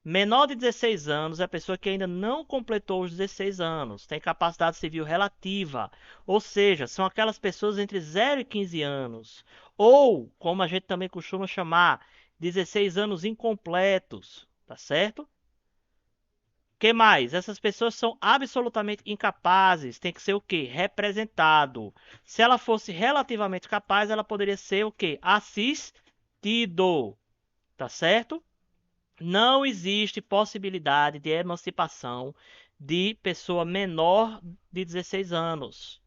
Menor de 16 anos é a pessoa que ainda não completou os 16 anos, tem capacidade civil relativa, ou seja, são aquelas pessoas entre 0 e 15 anos, ou, como a gente também costuma chamar, 16 anos incompletos, tá certo? Que mais? Essas pessoas são absolutamente incapazes, tem que ser o quê? Representado. Se ela fosse relativamente capaz, ela poderia ser o quê? Assistido, tá certo? Não existe possibilidade de emancipação de pessoa menor de 16 anos,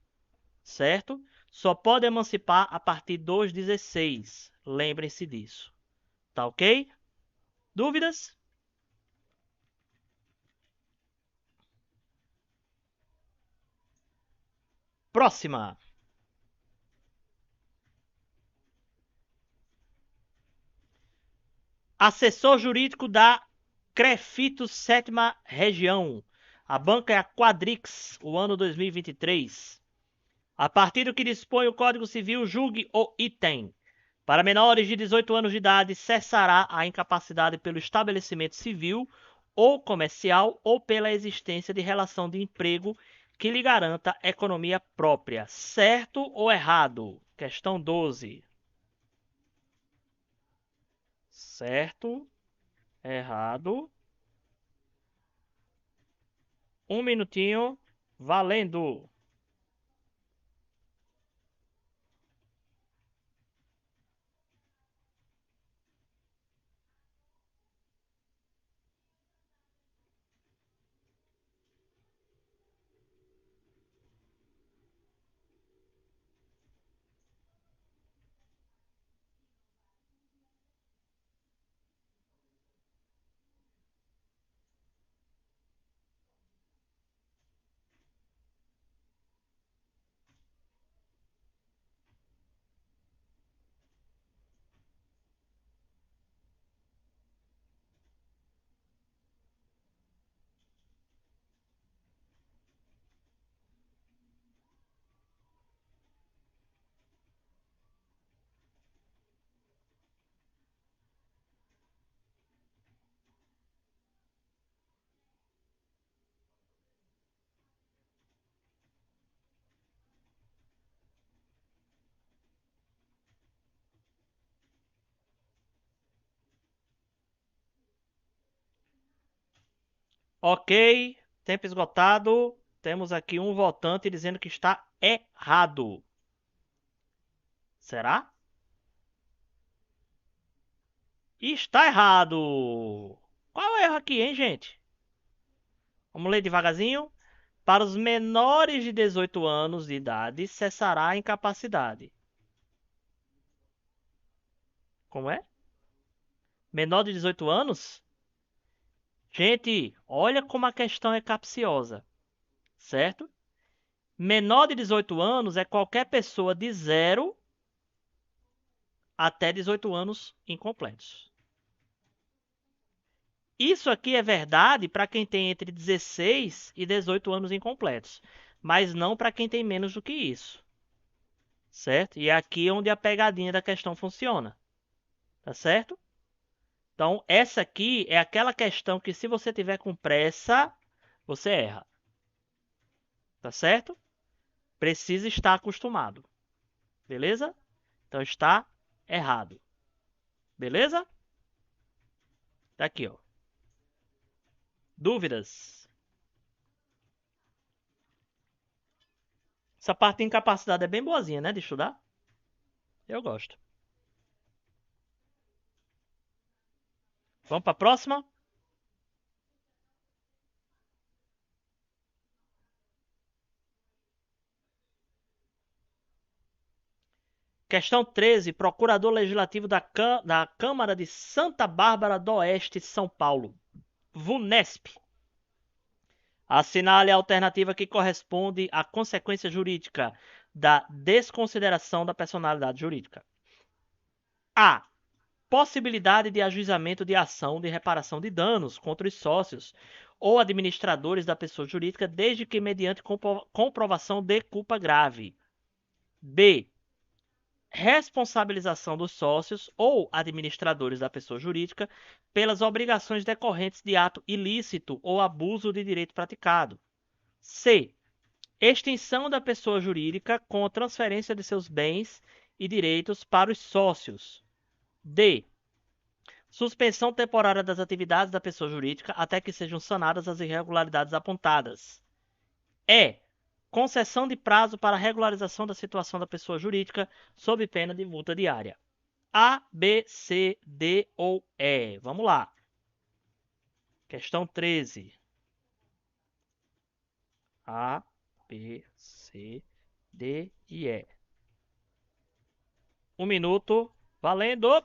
certo? Só pode emancipar a partir dos 16. Lembrem-se disso. Tá ok? Dúvidas? Próxima. Assessor jurídico da Crefito Sétima Região. A banca é a Quadrix, o ano 2023. A partir do que dispõe o Código Civil, julgue o item. Para menores de 18 anos de idade, cessará a incapacidade pelo estabelecimento civil ou comercial ou pela existência de relação de emprego que lhe garanta economia própria. Certo ou errado? Questão 12. Certo, errado. Um minutinho. Valendo. Ok. Tempo esgotado. Temos aqui um votante dizendo que está errado. Será? Está errado. Qual é o erro aqui, hein, gente? Vamos ler devagarzinho. Para os menores de 18 anos de idade, cessará a incapacidade. Como é? Menor de 18 anos? Gente, olha como a questão é capciosa, certo? Menor de 18 anos é qualquer pessoa de 0 até 18 anos incompletos. Isso aqui é verdade para quem tem entre 16 e 18 anos incompletos, mas não para quem tem menos do que isso, certo? E é aqui onde a pegadinha da questão funciona, tá certo? Então, essa aqui é aquela questão que se você tiver com pressa, você erra, tá certo? Precisa estar acostumado, beleza? Então está errado, beleza? Tá aqui, ó. Dúvidas? Essa parte de incapacidade é bem boazinha, né, de estudar? Eu gosto. Vamos para a próxima? Questão 13. Procurador Legislativo da Câmara de Santa Bárbara do Oeste, São Paulo. VUNESP. Assinale a alternativa que corresponde à consequência jurídica da desconsideração da personalidade jurídica. A. Possibilidade de ajuizamento de ação de reparação de danos contra os sócios ou administradores da pessoa jurídica, desde que mediante comprovação de culpa grave. B. Responsabilização dos sócios ou administradores da pessoa jurídica pelas obrigações decorrentes de ato ilícito ou abuso de direito praticado. C. Extinção da pessoa jurídica com transferência de seus bens e direitos para os sócios. D. Suspensão temporária das atividades da pessoa jurídica até que sejam sanadas as irregularidades apontadas. E. Concessão de prazo para regularização da situação da pessoa jurídica sob pena de multa diária. A, B, C, D ou E. Vamos lá. Questão 13. A, B, C, D e E. 1 minuto. Valendo!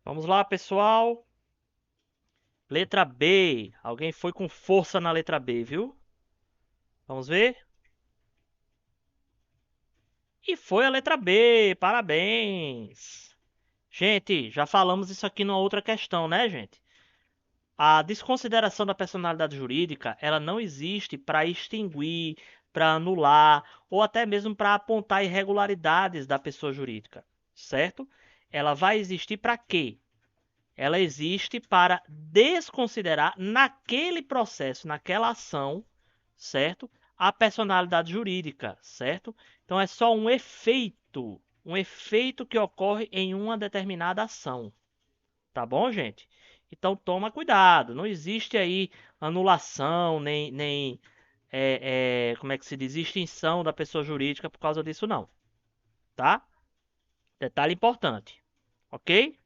Vamos lá, pessoal. Letra B. Alguém foi com força na letra B, viu? Vamos ver? E foi a letra B. Parabéns. Gente, já falamos isso aqui numa outra questão, né, gente? A desconsideração da personalidade jurídica, ela não existe para extinguir, para anular ou até mesmo para apontar irregularidades da pessoa jurídica, certo? Ela vai existir para quê? Ela existe para desconsiderar naquele processo, naquela ação, certo? A personalidade jurídica, certo? Então é só um efeito que ocorre em uma determinada ação. Tá bom, gente? Então toma cuidado, não existe aí anulação, nem como é que se diz, extinção da pessoa jurídica por causa disso não, tá? Detalhe importante, ok?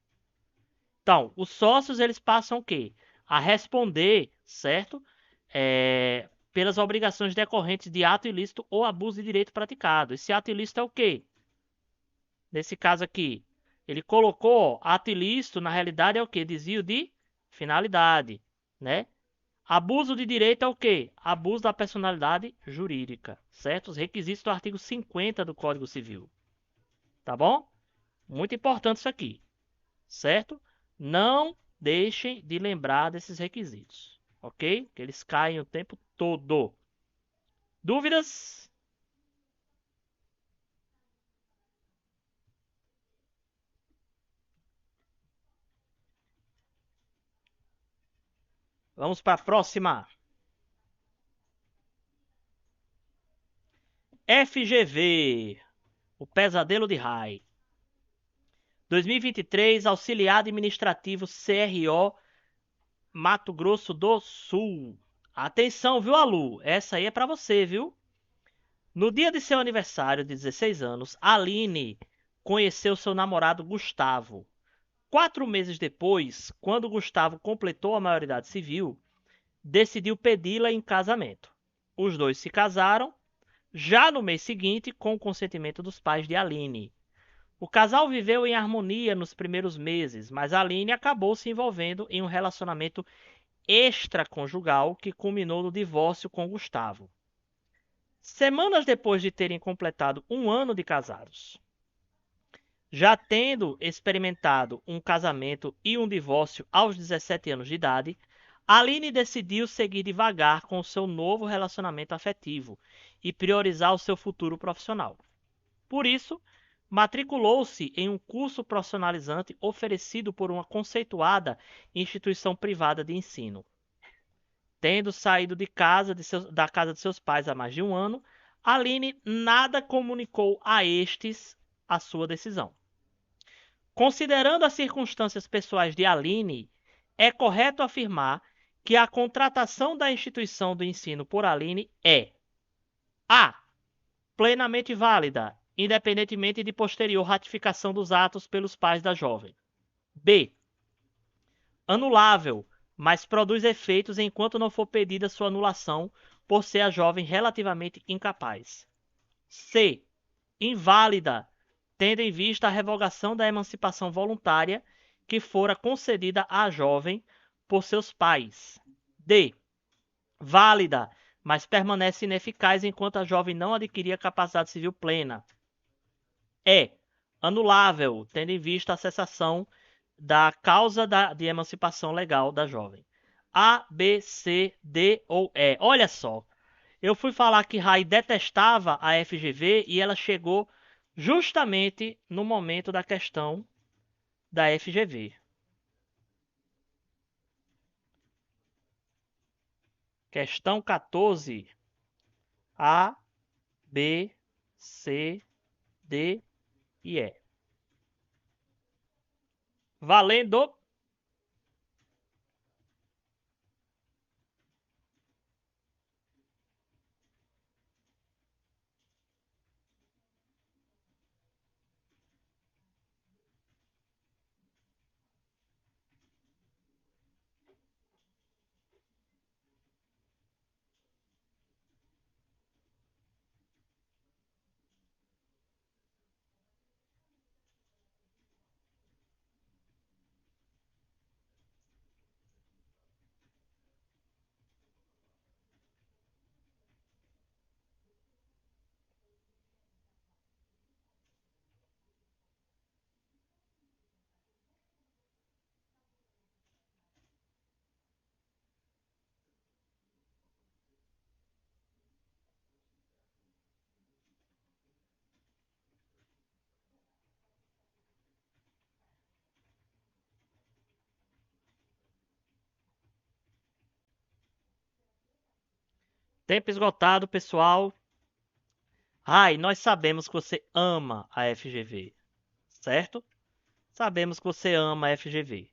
Então, os sócios eles passam o quê? A responder, certo? Pelas obrigações decorrentes de ato ilícito ou abuso de direito praticado. Esse ato ilícito é o quê? Nesse caso aqui, ele colocou ato ilícito, na realidade é o quê? Desvio de finalidade, né? Abuso de direito é o quê? Abuso da personalidade jurídica, certo? Os requisitos do artigo 50 do Código Civil. Tá bom? Muito importante isso aqui, certo? Não deixem de lembrar desses requisitos, ok? Que eles caem o tempo todo. Dúvidas? Vamos para a próxima. FGV, o pesadelo de Rai. 2023, auxiliar administrativo CRO, Mato Grosso do Sul. Atenção, viu, Alu? Essa aí é para você, viu? No dia de seu aniversário de 16 anos, Aline conheceu seu namorado Gustavo. 4 meses depois, quando Gustavo completou a maioridade civil, decidiu pedi-la em casamento. Os dois se casaram, já no mês seguinte, com o consentimento dos pais de Aline. O casal viveu em harmonia nos primeiros meses, mas Aline acabou se envolvendo em um relacionamento extraconjugal que culminou no divórcio com Gustavo. Semanas depois de terem completado um ano de casados, já tendo experimentado um casamento e um divórcio aos 17 anos de idade, Aline decidiu seguir devagar com o seu novo relacionamento afetivo e priorizar o seu futuro profissional. Por isso, matriculou-se em um curso profissionalizante oferecido por uma conceituada instituição privada de ensino. Tendo saído da casa de seus pais há mais de um ano, Aline nada comunicou a estes a sua decisão. Considerando as circunstâncias pessoais de Aline, é correto afirmar que a contratação da instituição do ensino por Aline é a. Plenamente válida, independentemente de posterior ratificação dos atos pelos pais da jovem. B. Anulável, mas produz efeitos enquanto não for pedida sua anulação por ser a jovem relativamente incapaz. C. Inválida, tendo em vista a revogação da emancipação voluntária que fora concedida à jovem por seus pais. D. Válida, mas permanece ineficaz enquanto a jovem não adquirir a capacidade civil plena. E. Anulável, tendo em vista a cessação da causa de emancipação legal da jovem. A, B, C, D ou E. Olha só, eu fui falar que Rai detestava a FGV e ela chegou justamente no momento da questão da FGV. Questão 14. A, B, C, D e E. Valendo! Tempo esgotado, pessoal. Ai, nós sabemos que você ama a FGV, certo? Sabemos que você ama a FGV.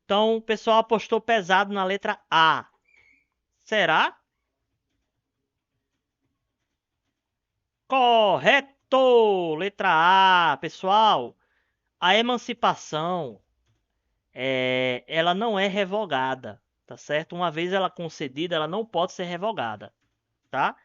Então, o pessoal apostou pesado na letra A. Será? Correto! Letra A, pessoal. A emancipação, ela não é revogada, tá certo? Uma vez ela concedida, ela não pode ser revogada, tá?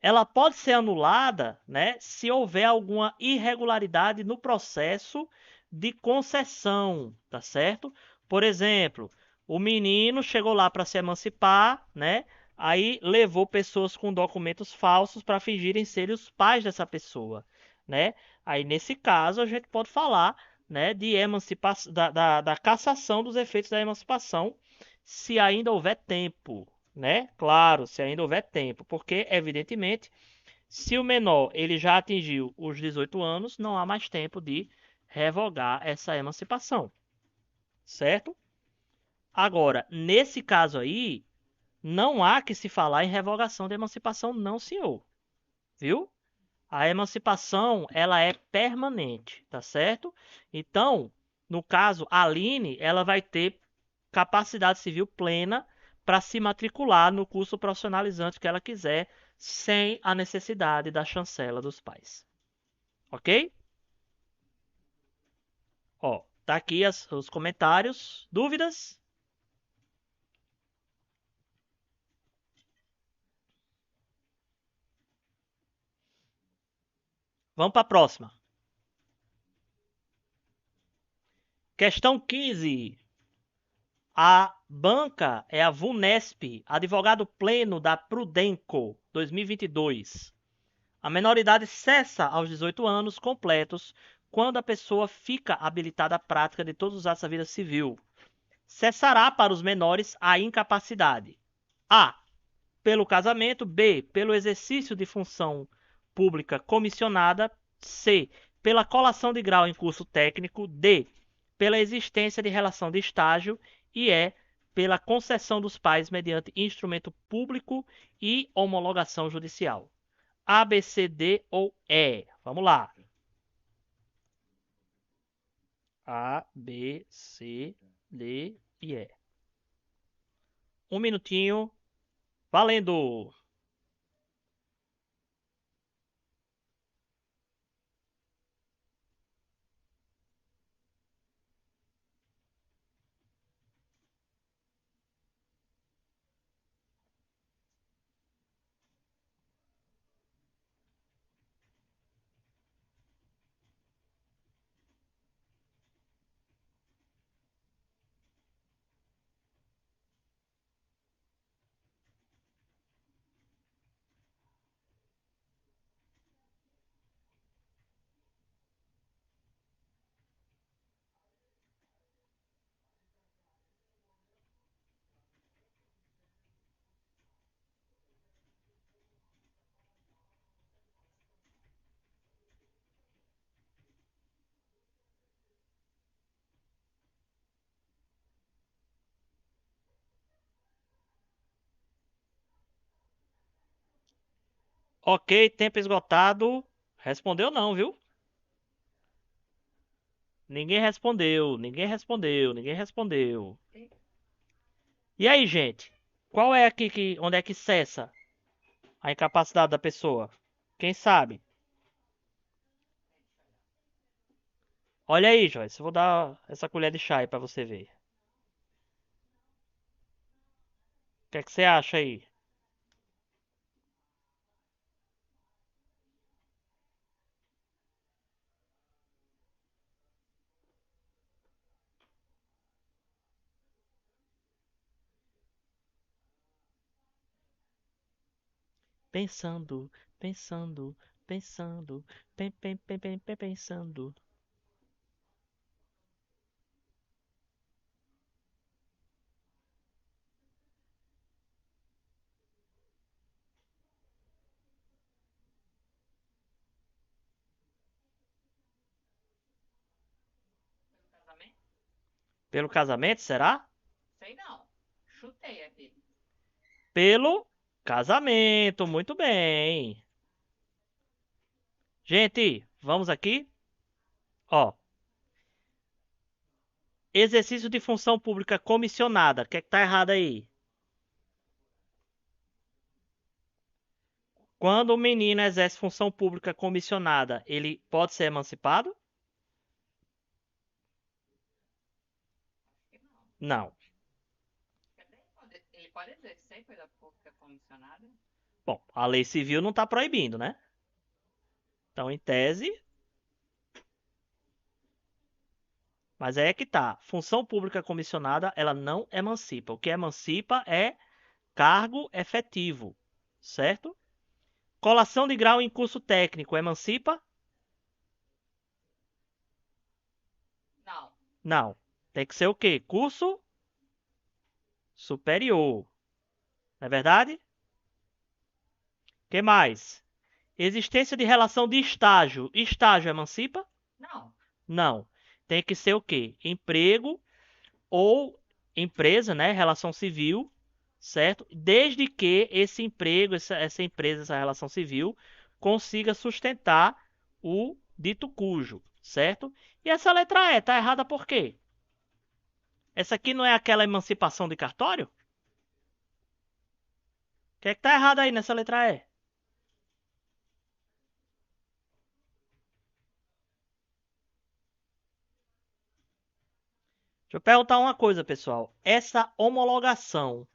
Ela pode ser anulada, né, se houver alguma irregularidade no processo de concessão, tá certo? Por exemplo, o menino chegou lá para se emancipar, né? Aí levou pessoas com documentos falsos para fingirem ser os pais dessa pessoa, né? Aí nesse caso a gente pode falar, né, de emancipação, da cassação dos efeitos da emancipação, se ainda houver tempo, né? Claro, se ainda houver tempo, porque evidentemente, se o menor ele já atingiu os 18 anos, não há mais tempo de revogar essa emancipação, certo? Agora, nesse caso aí, não há que se falar em revogação da emancipação, não, senhor. Viu? A emancipação, ela é permanente, tá certo? Então, no caso, a Aline, ela vai ter capacidade civil plena para se matricular no curso profissionalizante que ela quiser, sem a necessidade da chancela dos pais. Ok? Ó, tá aqui os comentários. Dúvidas? Vamos para a próxima. Questão 15. A banca é a VUNESP, advogado pleno da Prudenco 2022. A menoridade cessa aos 18 anos completos quando a pessoa fica habilitada à prática de todos os atos da vida civil. Cessará para os menores a incapacidade. A. Pelo casamento. B. Pelo exercício de função pública comissionada. C. Pela colação de grau em curso técnico. D. Pela existência de relação de estágio. E E. Pela concessão dos pais mediante instrumento público e homologação judicial. A, B, C, D ou E? Vamos lá. A, B, C, D e E. Um minutinho. Valendo! Ok, tempo esgotado. Respondeu não, viu? Ninguém respondeu, ninguém respondeu, ninguém respondeu. E aí, gente? Qual é aqui onde é que cessa a incapacidade da pessoa? Quem sabe? Olha aí, Joyce. Eu vou dar essa colher de chá aí pra você ver. O que é que você acha aí? Pensando, pensando, pensando, pensando. Pelo casamento? Pelo casamento, será? Sei não. Chutei aqui. Pelo casamento, muito bem. Gente, vamos aqui. Ó, exercício de função pública comissionada. O que é que tá errado aí? Quando o menino exerce função pública comissionada, ele pode ser emancipado? Acho que não. Não. Ele pode exercer coisa pública comissionada? Bom, a lei civil não está proibindo, né? Então, em tese. Mas aí é que tá. Função pública comissionada, ela não emancipa. O que emancipa é cargo efetivo, certo? Colação de grau em curso técnico, emancipa? Não. Não. Tem que ser o quê? Curso superior. Não é verdade? O que mais? Existência de relação de estágio. Estágio emancipa? Não. Não. Tem que ser o quê? Emprego ou empresa, né? Relação civil, certo? Desde que esse emprego, essa empresa, essa relação civil consiga sustentar o dito cujo, certo? E essa letra E tá errada por quê? Essa aqui não é aquela emancipação de cartório? O que é que tá errado aí nessa letra E? Deixa eu perguntar uma coisa, pessoal. Essa homologação,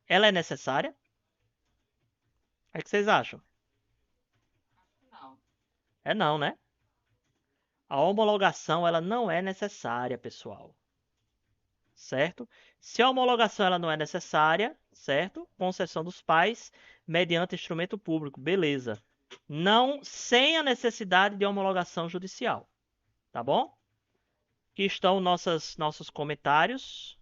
ela é necessária? O que vocês acham? Acho que não. É não, né? A homologação, ela não é necessária, pessoal. Certo? Se a homologação ela não é necessária, certo? Concessão dos pais mediante instrumento público, beleza. Não sem a necessidade de homologação judicial, tá bom? Aqui estão nossos comentários.